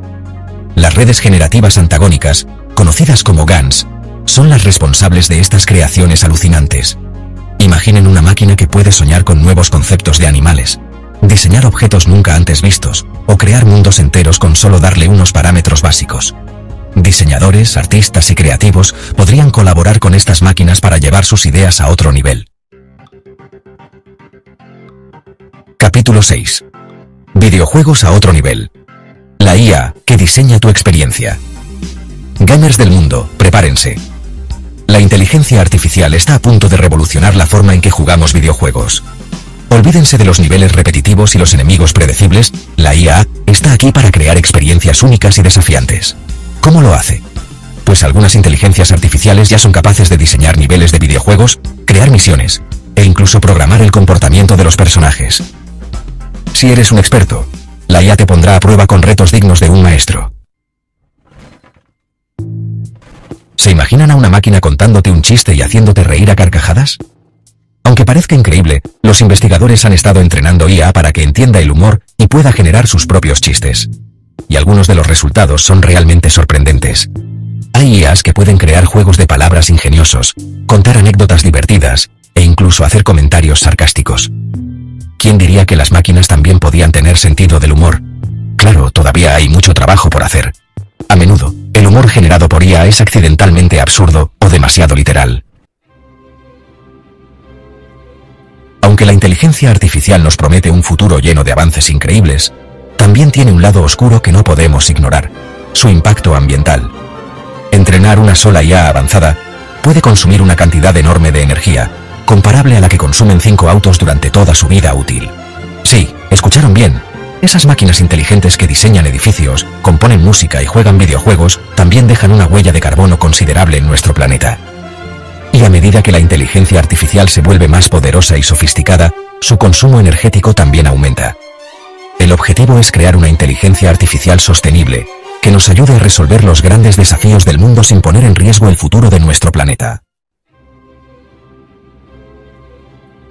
Las redes generativas antagónicas, conocidas como GANs, son las responsables de estas creaciones alucinantes. Imaginen una máquina que puede soñar con nuevos conceptos de animales, diseñar objetos nunca antes vistos, o crear mundos enteros con solo darle unos parámetros básicos. Diseñadores, artistas y creativos podrían colaborar con estas máquinas para llevar sus ideas a otro nivel. Capítulo 6. Videojuegos a otro nivel. La IA que diseña tu experiencia. Gamers del mundo, prepárense. La inteligencia artificial está a punto de revolucionar la forma en que jugamos videojuegos. Olvídense de los niveles repetitivos y los enemigos predecibles, la IA está aquí para crear experiencias únicas y desafiantes. ¿Cómo lo hace? Pues algunas inteligencias artificiales ya son capaces de diseñar niveles de videojuegos, crear misiones, e incluso programar el comportamiento de los personajes. Si eres un experto, la IA te pondrá a prueba con retos dignos de un maestro. ¿Se imaginan a una máquina contándote un chiste y haciéndote reír a carcajadas? Aunque parezca increíble, los investigadores han estado entrenando IA para que entienda el humor y pueda generar sus propios chistes. Y algunos de los resultados son realmente sorprendentes. Hay IAs que pueden crear juegos de palabras ingeniosos, contar anécdotas divertidas e incluso hacer comentarios sarcásticos. ¿Quién diría que las máquinas también podían tener sentido del humor? Claro, todavía hay mucho trabajo por hacer. A menudo, el humor generado por IA es accidentalmente absurdo o demasiado literal. Aunque la inteligencia artificial nos promete un futuro lleno de avances increíbles, también tiene un lado oscuro que no podemos ignorar: su impacto ambiental. Entrenar una sola IA avanzada puede consumir una cantidad enorme de energía, comparable a la que consumen 5 autos durante toda su vida útil. Sí, escucharon bien. Esas máquinas inteligentes que diseñan edificios, componen música y juegan videojuegos, también dejan una huella de carbono considerable en nuestro planeta. Y a medida que la inteligencia artificial se vuelve más poderosa y sofisticada, su consumo energético también aumenta. El objetivo es crear una inteligencia artificial sostenible, que nos ayude a resolver los grandes desafíos del mundo sin poner en riesgo el futuro de nuestro planeta.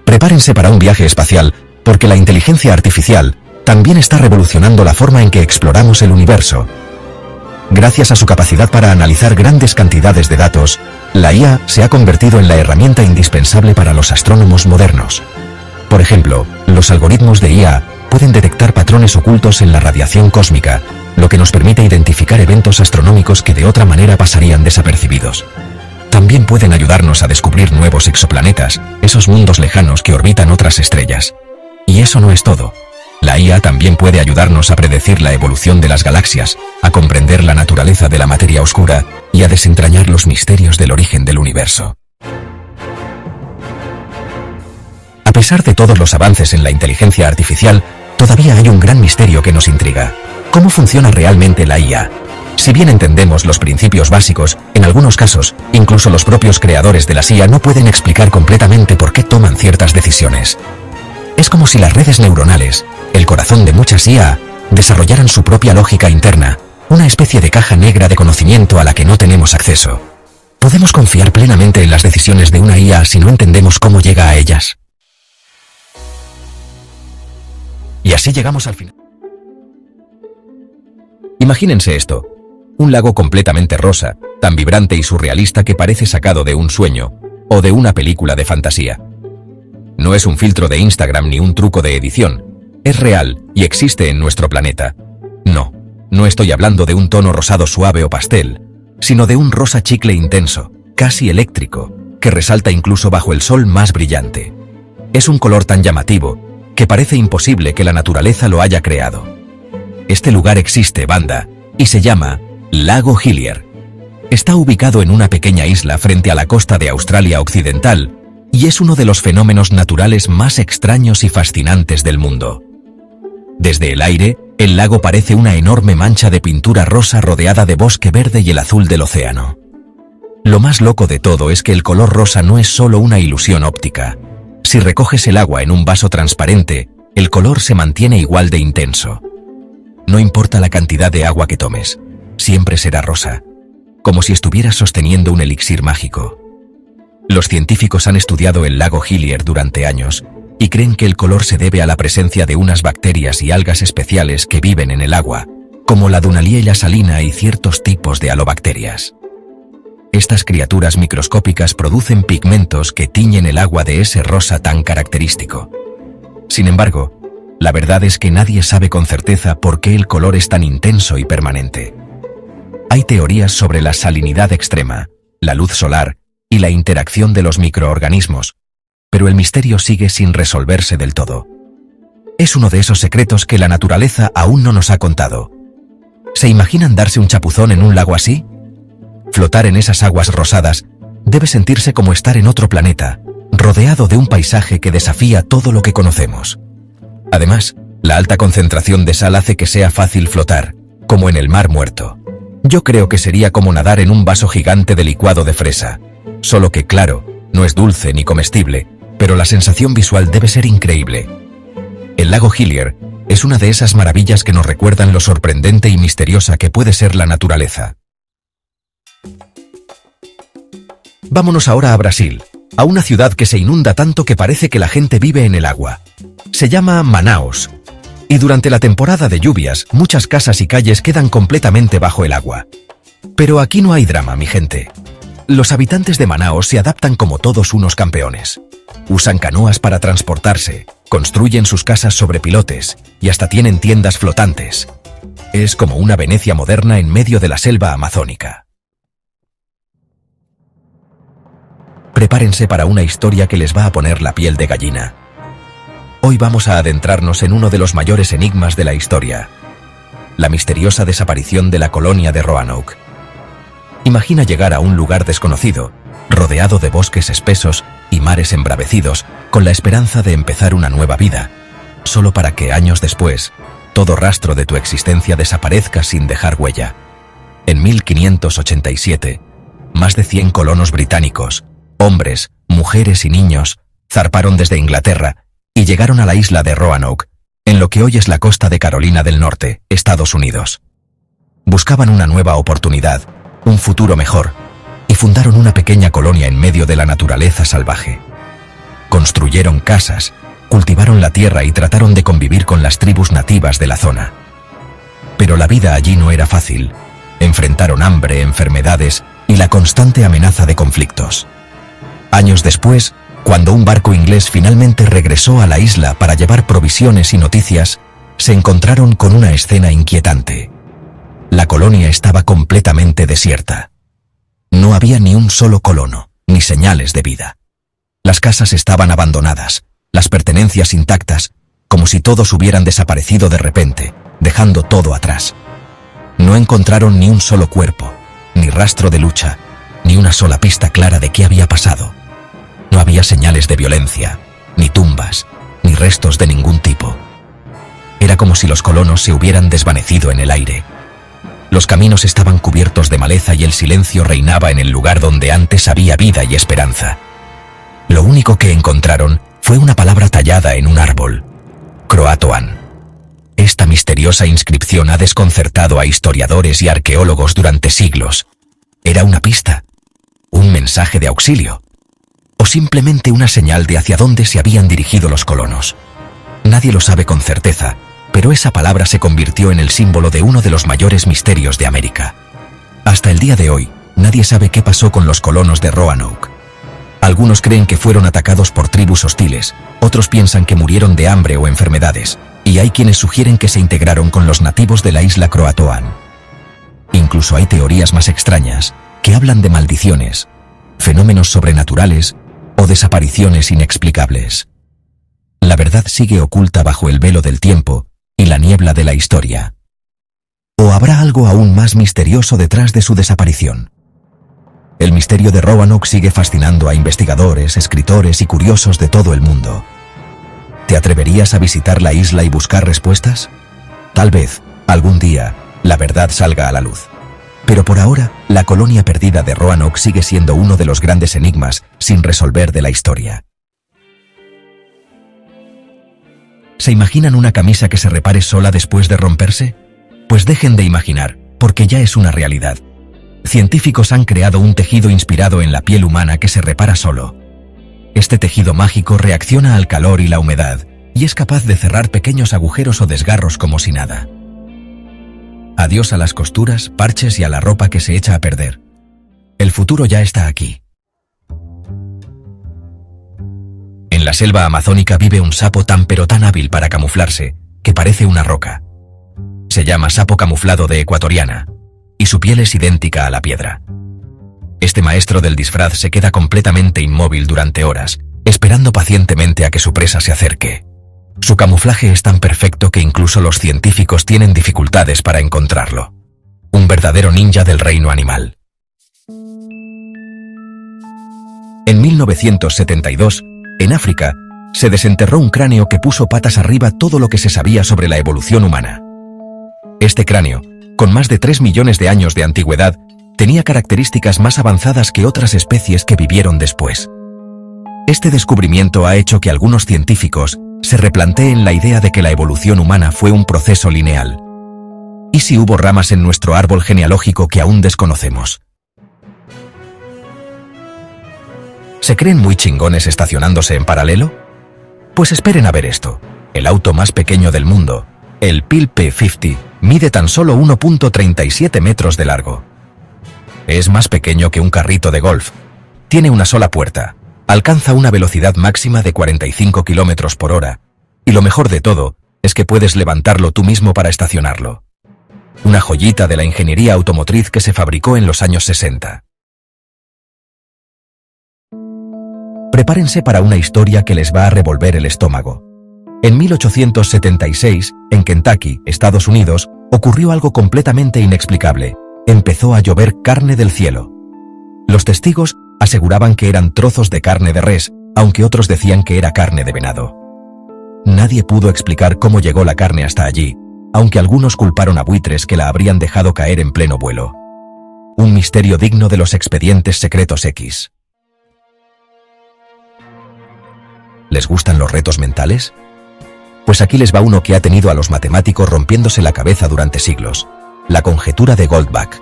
Prepárense para un viaje espacial, porque la inteligencia artificial también está revolucionando la forma en que exploramos el universo. Gracias a su capacidad para analizar grandes cantidades de datos, la IA se ha convertido en la herramienta indispensable para los astrónomos modernos. Por ejemplo, los algoritmos de IA pueden detectar patrones ocultos en la radiación cósmica, lo que nos permite identificar eventos astronómicos que de otra manera pasarían desapercibidos. También pueden ayudarnos a descubrir nuevos exoplanetas, esos mundos lejanos que orbitan otras estrellas. Y eso no es todo. La IA también puede ayudarnos a predecir la evolución de las galaxias, a comprender la naturaleza de la materia oscura y a desentrañar los misterios del origen del universo. A pesar de todos los avances en la inteligencia artificial, todavía hay un gran misterio que nos intriga. ¿Cómo funciona realmente la IA? Si bien entendemos los principios básicos, en algunos casos, incluso los propios creadores de la IA no pueden explicar completamente por qué toman ciertas decisiones. Es como si las redes neuronales, el corazón de muchas IA, desarrollaran su propia lógica interna, una especie de caja negra de conocimiento a la que no tenemos acceso. ¿Podemos confiar plenamente en las decisiones de una IA si no entendemos cómo llega a ellas? Y así llegamos al final. Imagínense esto: un lago completamente rosa, tan vibrante y surrealista que parece sacado de un sueño, o de una película de fantasía. No es un filtro de Instagram ni un truco de edición, es real y existe en nuestro planeta. No estoy hablando de un tono rosado suave o pastel, sino de un rosa chicle intenso, casi eléctrico, que resalta incluso bajo el sol más brillante. Es un color tan llamativo que parece imposible que la naturaleza lo haya creado. Este lugar existe, banda, y se llama Lago Hillier. Está ubicado en una pequeña isla frente a la costa de Australia Occidental y es uno de los fenómenos naturales más extraños y fascinantes del mundo. Desde el aire, el lago parece una enorme mancha de pintura rosa rodeada de bosque verde y el azul del océano. Lo más loco de todo es que el color rosa no es solo una ilusión óptica. Si recoges el agua en un vaso transparente, el color se mantiene igual de intenso. No importa la cantidad de agua que tomes, siempre será rosa, como si estuvieras sosteniendo un elixir mágico. Los científicos han estudiado el lago Hillier durante años y creen que el color se debe a la presencia de unas bacterias y algas especiales que viven en el agua, como la Dunaliella salina y ciertos tipos de halobacterias. Estas criaturas microscópicas producen pigmentos que tiñen el agua de ese rosa tan característico. Sin embargo, la verdad es que nadie sabe con certeza por qué el color es tan intenso y permanente. Hay teorías sobre la salinidad extrema, la luz solar y la interacción de los microorganismos, pero el misterio sigue sin resolverse del todo. Es uno de esos secretos que la naturaleza aún no nos ha contado. ¿Se imaginan darse un chapuzón en un lago así? Flotar en esas aguas rosadas debe sentirse como estar en otro planeta, rodeado de un paisaje que desafía todo lo que conocemos. Además, la alta concentración de sal hace que sea fácil flotar, como en el mar muerto. Yo creo que sería como nadar en un vaso gigante de licuado de fresa, solo que claro, no es dulce ni comestible, pero la sensación visual debe ser increíble. El lago Hillier es una de esas maravillas que nos recuerdan lo sorprendente y misteriosa que puede ser la naturaleza. Vámonos ahora a Brasil, a una ciudad que se inunda tanto que parece que la gente vive en el agua. Se llama Manaus, y durante la temporada de lluvias, muchas casas y calles quedan completamente bajo el agua. Pero aquí no hay drama, mi gente. Los habitantes de Manaus se adaptan como todos unos campeones. Usan canoas para transportarse, construyen sus casas sobre pilotes y hasta tienen tiendas flotantes. Es como una Venecia moderna en medio de la selva amazónica. Prepárense para una historia que les va a poner la piel de gallina. Hoy vamos a adentrarnos en uno de los mayores enigmas de la historia: la misteriosa desaparición de la colonia de Roanoke. Imagina llegar a un lugar desconocido, rodeado de bosques espesos y mares embravecidos, con la esperanza de empezar una nueva vida, solo para que años después, todo rastro de tu existencia desaparezca sin dejar huella. En 1587, más de 100 colonos británicos, hombres, mujeres y niños, zarparon desde Inglaterra y llegaron a la isla de Roanoke, en lo que hoy es la costa de Carolina del Norte, Estados Unidos. Buscaban una nueva oportunidad, un futuro mejor, y fundaron una pequeña colonia en medio de la naturaleza salvaje. Construyeron casas, cultivaron la tierra y trataron de convivir con las tribus nativas de la zona. Pero la vida allí no era fácil. Enfrentaron hambre, enfermedades y la constante amenaza de conflictos. Años después, cuando un barco inglés finalmente regresó a la isla para llevar provisiones y noticias, se encontraron con una escena inquietante. La colonia estaba completamente desierta. No había ni un solo colono, ni señales de vida. Las casas estaban abandonadas, las pertenencias intactas, como si todos hubieran desaparecido de repente, dejando todo atrás. No encontraron ni un solo cuerpo, ni rastro de lucha, ni una sola pista clara de qué había pasado. No había señales de violencia, ni tumbas, ni restos de ningún tipo. Era como si los colonos se hubieran desvanecido en el aire. Los caminos estaban cubiertos de maleza y el silencio reinaba en el lugar donde antes había vida y esperanza. Lo único que encontraron fue una palabra tallada en un árbol: Croatoan. Esta misteriosa inscripción ha desconcertado a historiadores y arqueólogos durante siglos. ¿Era una pista? ¿Un mensaje de auxilio? ¿O simplemente una señal de hacia dónde se habían dirigido los colonos? Nadie lo sabe con certeza, pero esa palabra se convirtió en el símbolo de uno de los mayores misterios de América. Hasta el día de hoy, nadie sabe qué pasó con los colonos de Roanoke. Algunos creen que fueron atacados por tribus hostiles, otros piensan que murieron de hambre o enfermedades, y hay quienes sugieren que se integraron con los nativos de la isla Croatoan. Incluso hay teorías más extrañas, que hablan de maldiciones, fenómenos sobrenaturales o desapariciones inexplicables. La verdad sigue oculta bajo el velo del tiempo y la niebla de la historia. ¿O habrá algo aún más misterioso detrás de su desaparición? El misterio de Roanoke sigue fascinando a investigadores, escritores y curiosos de todo el mundo. ¿Te atreverías a visitar la isla y buscar respuestas? Tal vez, algún día, la verdad salga a la luz. Pero por ahora, la colonia perdida de Roanoke sigue siendo uno de los grandes enigmas sin resolver de la historia. ¿Se imaginan una camisa que se repare sola después de romperse? Pues dejen de imaginar, porque ya es una realidad. Científicos han creado un tejido inspirado en la piel humana que se repara solo. Este tejido mágico reacciona al calor y la humedad, y es capaz de cerrar pequeños agujeros o desgarros como si nada. Adiós a las costuras, parches y a la ropa que se echa a perder. El futuro ya está aquí. En la selva amazónica vive un sapo tan pero tan hábil para camuflarse, que parece una roca. Se llama sapo camuflado de ecuatoriana, y su piel es idéntica a la piedra. Este maestro del disfraz se queda completamente inmóvil durante horas, esperando pacientemente a que su presa se acerque. Su camuflaje es tan perfecto que incluso los científicos tienen dificultades para encontrarlo. verdadero ninja del reino animal. En 1972, en África, se desenterró un cráneo que puso patas arriba todo lo que se sabía sobre la evolución humana. Este cráneo, con más de 3 millones de años de antigüedad, tenía características más avanzadas que otras especies que vivieron después. Este descubrimiento ha hecho que algunos científicos se replanteen la idea de que la evolución humana fue un proceso lineal. ¿Y si hubo ramas en nuestro árbol genealógico que aún desconocemos? ¿Se creen muy chingones estacionándose en paralelo? Pues esperen a ver esto. El auto más pequeño del mundo, el Peel P50, mide tan solo 1.37 metros de largo. Es más pequeño que un carrito de golf. Tiene una sola puerta. Alcanza una velocidad máxima de 45 km por hora. Y lo mejor de todo es que puedes levantarlo tú mismo para estacionarlo. Una joyita de la ingeniería automotriz que se fabricó en los años 60. Prepárense para una historia que les va a revolver el estómago. En 1876, en Kentucky, Estados Unidos, ocurrió algo completamente inexplicable. Empezó a llover carne del cielo. Los testigos aseguraban que eran trozos de carne de res, aunque otros decían que era carne de venado. Nadie pudo explicar cómo llegó la carne hasta allí, aunque algunos culparon a buitres que la habrían dejado caer en pleno vuelo. Un misterio digno de los expedientes secretos X. ¿Les gustan los retos mentales? Pues aquí les va uno que ha tenido a los matemáticos rompiéndose la cabeza durante siglos. La conjetura de Goldbach.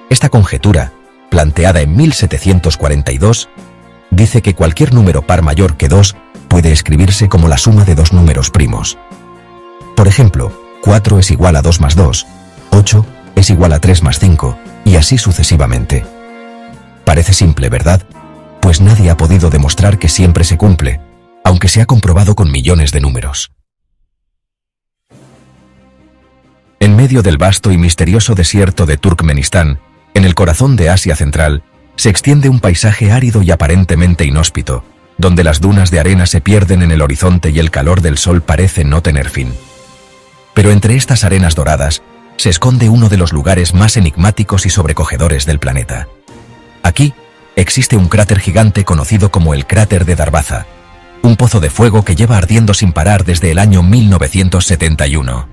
Esta conjetura, planteada en 1742, dice que cualquier número par mayor que 2 puede escribirse como la suma de dos números primos. Por ejemplo, 4 es igual a 2 más 2, 8 es igual a 3 más 5, y así sucesivamente. Parece simple, ¿verdad? Pues nadie ha podido demostrar que siempre se cumple, aunque se ha comprobado con millones de números. En medio del vasto y misterioso desierto de Turkmenistán, en el corazón de Asia Central, se extiende un paisaje árido y aparentemente inhóspito, donde las dunas de arena se pierden en el horizonte y el calor del sol parece no tener fin. Pero entre estas arenas doradas, se esconde uno de los lugares más enigmáticos y sobrecogedores del planeta. Aquí, existe un cráter gigante conocido como el cráter de Darbaza, un pozo de fuego que lleva ardiendo sin parar desde el año 1971.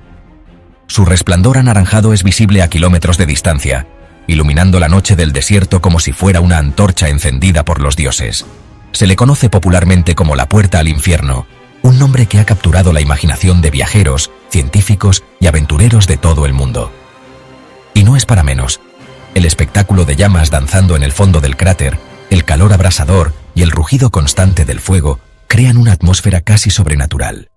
Su resplandor anaranjado es visible a kilómetros de distancia, iluminando la noche del desierto como si fuera una antorcha encendida por los dioses. Se le conoce popularmente como la Puerta al Infierno, un nombre que ha capturado la imaginación de viajeros, científicos y aventureros de todo el mundo. Y no es para menos. El espectáculo de llamas danzando en el fondo del cráter, el calor abrasador y el rugido constante del fuego crean una atmósfera casi sobrenatural.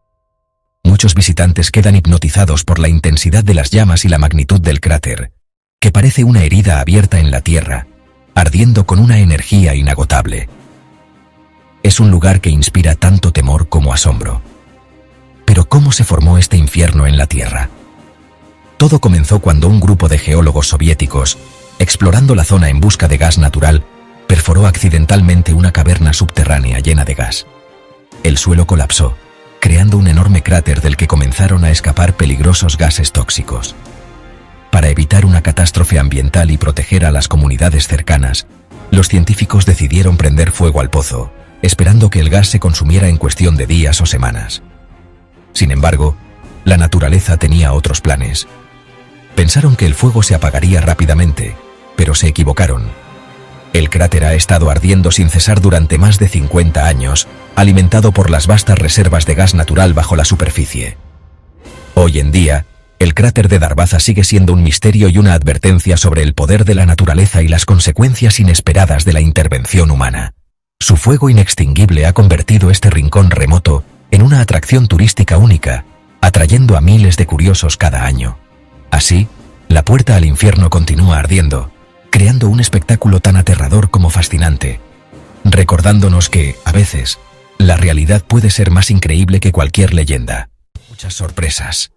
Muchos visitantes quedan hipnotizados por la intensidad de las llamas y la magnitud del cráter, que parece una herida abierta en la tierra, ardiendo con una energía inagotable. Es un lugar que inspira tanto temor como asombro. Pero ¿cómo se formó este infierno en la tierra? Todo comenzó cuando un grupo de geólogos soviéticos, explorando la zona en busca de gas natural, perforó accidentalmente una caverna subterránea llena de gas. El suelo colapsó, creando un enorme cráter del que comenzaron a escapar peligrosos gases tóxicos. Para evitar una catástrofe ambiental y proteger a las comunidades cercanas, los científicos decidieron prender fuego al pozo, esperando que el gas se consumiera en cuestión de días o semanas. Sin embargo, la naturaleza tenía otros planes. Pensaron que el fuego se apagaría rápidamente, pero se equivocaron. El cráter ha estado ardiendo sin cesar durante más de 50 años, alimentado por las vastas reservas de gas natural bajo la superficie. Hoy en día, el cráter de Darbaza sigue siendo un misterio y una advertencia sobre el poder de la naturaleza y las consecuencias inesperadas de la intervención humana. Su fuego inextinguible ha convertido este rincón remoto en una atracción turística única, atrayendo a miles de curiosos cada año. Así, la Puerta al Infierno continúa ardiendo, creando un espectáculo tan aterrador como fascinante, recordándonos que, a veces, la realidad puede ser más increíble que cualquier leyenda. Muchas sorpresas.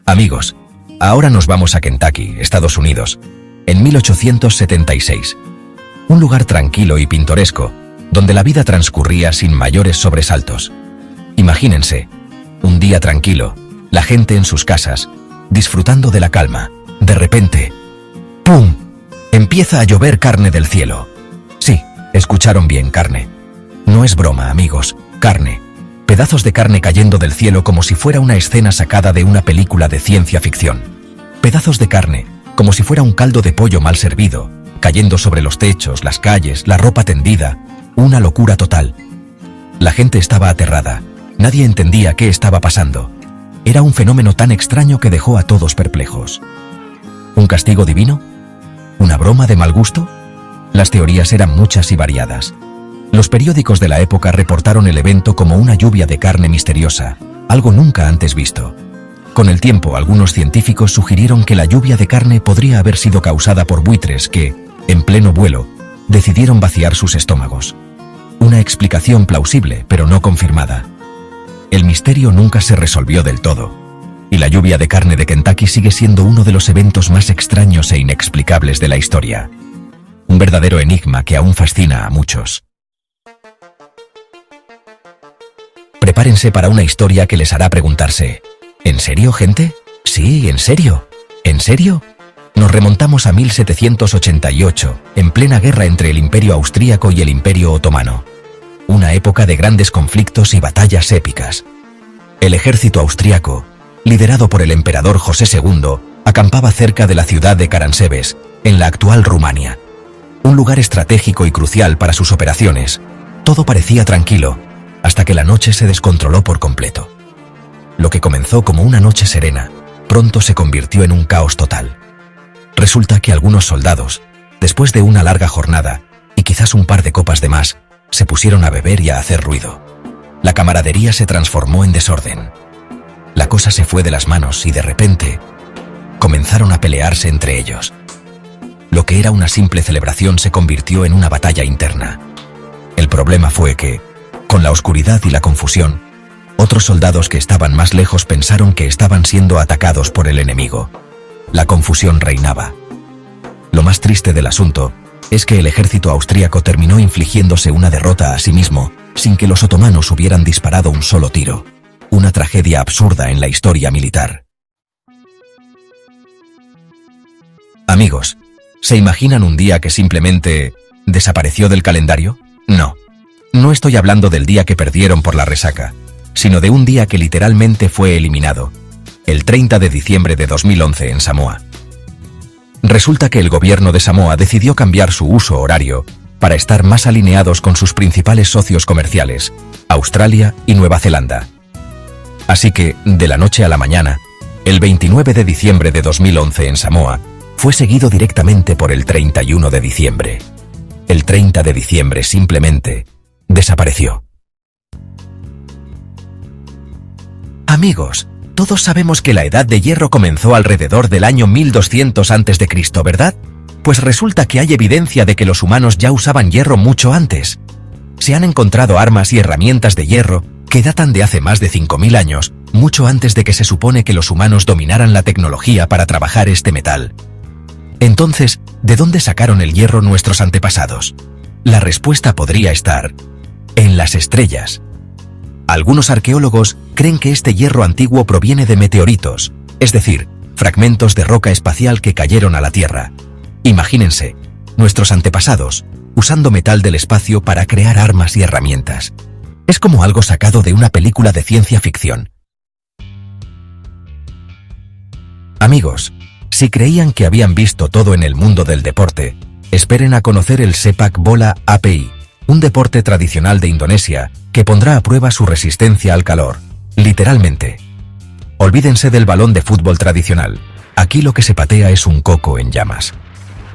Amigos, ahora nos vamos a Kentucky, Estados Unidos, en 1876. Un lugar tranquilo y pintoresco, donde la vida transcurría sin mayores sobresaltos. Imagínense, un día tranquilo, La gente en sus casas, disfrutando de la calma. De repente, ¡pum!, empieza a llover carne del cielo. Sí, escucharon bien, carne. No es broma, amigos, carne. Pedazos de carne cayendo del cielo como si fuera una escena sacada de una película de ciencia ficción. Pedazos de carne, como si fuera un caldo de pollo mal servido, cayendo sobre los techos, las calles, la ropa tendida. Una locura total. La gente estaba aterrada. Nadie entendía qué estaba pasando. Era un fenómeno tan extraño que dejó a todos perplejos. ¿Un castigo divino? ¿Una broma de mal gusto? Las teorías eran muchas y variadas. Los periódicos de la época reportaron el evento como una lluvia de carne misteriosa, algo nunca antes visto. Con el tiempo, algunos científicos sugirieron que la lluvia de carne podría haber sido causada por buitres que, en pleno vuelo, decidieron vaciar sus estómagos. Una explicación plausible, pero no confirmada. El misterio nunca se resolvió del todo, y la lluvia de carne de Kentucky sigue siendo uno de los eventos más extraños e inexplicables de la historia. Un verdadero enigma que aún fascina a muchos. Prepárense para una historia que les hará preguntarse: ¿en serio, gente? Sí, en serio. ¿En serio? Nos remontamos a 1788, en plena guerra entre el Imperio Austríaco y el Imperio Otomano. Una época de grandes conflictos y batallas épicas. El ejército austríaco, liderado por el emperador José II, acampaba cerca de la ciudad de Karansebes, en la actual Rumania. Un lugar estratégico y crucial para sus operaciones. Todo parecía tranquilo, hasta que la noche se descontroló por completo. Lo que comenzó como una noche serena, pronto se convirtió en un caos total. Resulta que algunos soldados, después de una larga jornada, y quizás un par de copas de más, se pusieron a beber y a hacer ruido. La camaradería se transformó en desorden. La cosa se fue de las manos y de repente comenzaron a pelearse entre ellos. Lo que era una simple celebración se convirtió en una batalla interna. El problema fue que, con la oscuridad y la confusión, otros soldados que estaban más lejos pensaron que estaban siendo atacados por el enemigo. La confusión reinaba. Lo más triste del asunto es que el ejército austríaco terminó infligiéndose una derrota a sí mismo, sin que los otomanos hubieran disparado un solo tiro. Una tragedia absurda en la historia militar. Amigos, ¿se imaginan un día que simplemente desapareció del calendario? No. No estoy hablando del día que perdieron por la resaca, sino de un día que literalmente fue eliminado, el 30 de diciembre de 2011 en Samoa. Resulta que el gobierno de Samoa decidió cambiar su uso horario para estar más alineados con sus principales socios comerciales, Australia y Nueva Zelanda. Así que, de la noche a la mañana, el 29 de diciembre de 2011 en Samoa fue seguido directamente por el 31 de diciembre. El 30 de diciembre simplemente desapareció. Amigos, todos sabemos que la Edad de Hierro comenzó alrededor del año 1200 a.C., ¿verdad? Pues resulta que hay evidencia de que los humanos ya usaban hierro mucho antes. Se han encontrado armas y herramientas de hierro que datan de hace más de 5000 años, mucho antes de que se supone que los humanos dominaran la tecnología para trabajar este metal. Entonces, ¿de dónde sacaron el hierro nuestros antepasados? La respuesta podría estar en las estrellas. Algunos arqueólogos creen que este hierro antiguo proviene de meteoritos, es decir, fragmentos de roca espacial que cayeron a la Tierra. Imagínense, nuestros antepasados, usando metal del espacio para crear armas y herramientas. Es como algo sacado de una película de ciencia ficción. Amigos, si creían que habían visto todo en el mundo del deporte, esperen a conocer el Sepak Bola API, un deporte tradicional de Indonesia que pondrá a prueba su resistencia al calor, literalmente. Olvídense del balón de fútbol tradicional. Aquí lo que se patea es un coco en llamas.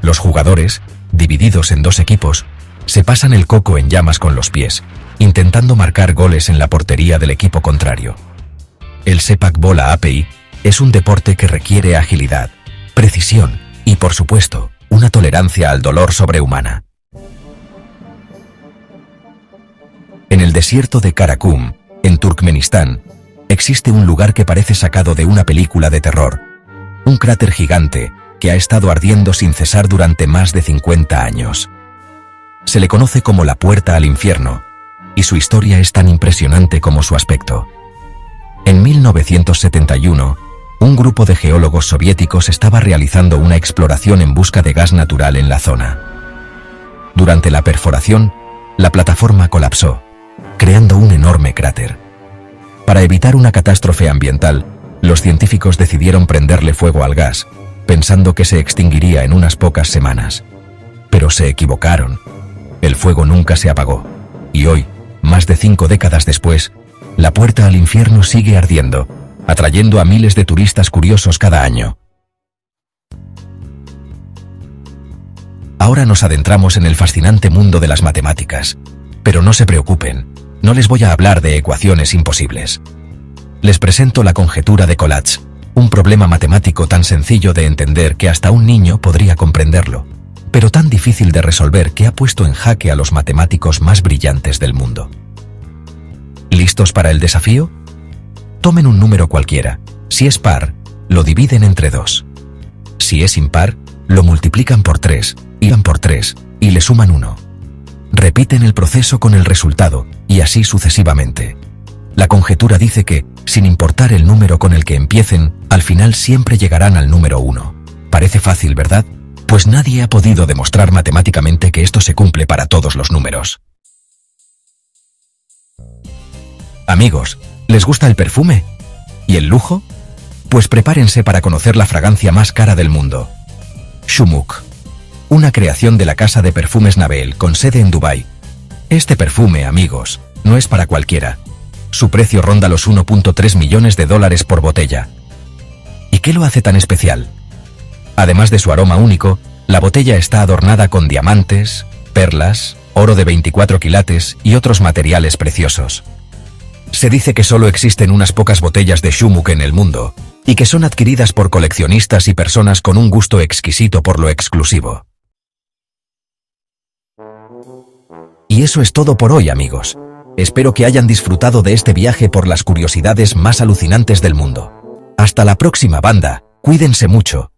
Los jugadores, divididos en dos equipos, se pasan el coco en llamas con los pies, intentando marcar goles en la portería del equipo contrario. El Sepak Bola API es un deporte que requiere agilidad, precisión y, por supuesto, una tolerancia al dolor sobrehumana. En el desierto de Karakum, en Turkmenistán, existe un lugar que parece sacado de una película de terror. Un cráter gigante que ha estado ardiendo sin cesar durante más de 50 años. Se le conoce como la puerta al infierno, y su historia es tan impresionante como su aspecto. En 1971, un grupo de geólogos soviéticos estaba realizando una exploración en busca de gas natural en la zona. Durante la perforación, la plataforma colapsó, creando un enorme cráter. Para evitar una catástrofe ambiental, los científicos decidieron prenderle fuego al gas, pensando que se extinguiría en unas pocas semanas. Pero se equivocaron. El fuego nunca se apagó, y hoy, más de 5 décadas después, la puerta al infierno sigue ardiendo, atrayendo a miles de turistas curiosos cada año. Ahora nos adentramos en el fascinante mundo de las matemáticas. Pero no se preocupen, no les voy a hablar de ecuaciones imposibles. Les presento la conjetura de Collatz, un problema matemático tan sencillo de entender que hasta un niño podría comprenderlo, pero tan difícil de resolver que ha puesto en jaque a los matemáticos más brillantes del mundo. ¿Listos para el desafío? Tomen un número cualquiera. Si es par, lo dividen entre 2. Si es impar, lo multiplican por 3, y le suman 1. Repiten el proceso con el resultado, y así sucesivamente. La conjetura dice que, sin importar el número con el que empiecen, al final siempre llegarán al número 1. Parece fácil, ¿verdad? Pues nadie ha podido demostrar matemáticamente que esto se cumple para todos los números. Amigos, ¿les gusta el perfume? ¿Y el lujo? Pues prepárense para conocer la fragancia más cara del mundo. Shumuk. Una creación de la casa de perfumes Nabeel con sede en Dubái. Este perfume, amigos, no es para cualquiera. Su precio ronda los $1.3 millones por botella. ¿Y qué lo hace tan especial? Además de su aroma único, la botella está adornada con diamantes, perlas, oro de 24 quilates y otros materiales preciosos. Se dice que solo existen unas pocas botellas de Shumuk en el mundo, y que son adquiridas por coleccionistas y personas con un gusto exquisito por lo exclusivo. Y eso es todo por hoy, amigos. Espero que hayan disfrutado de este viaje por las curiosidades más alucinantes del mundo. Hasta la próxima, banda. Cuídense mucho.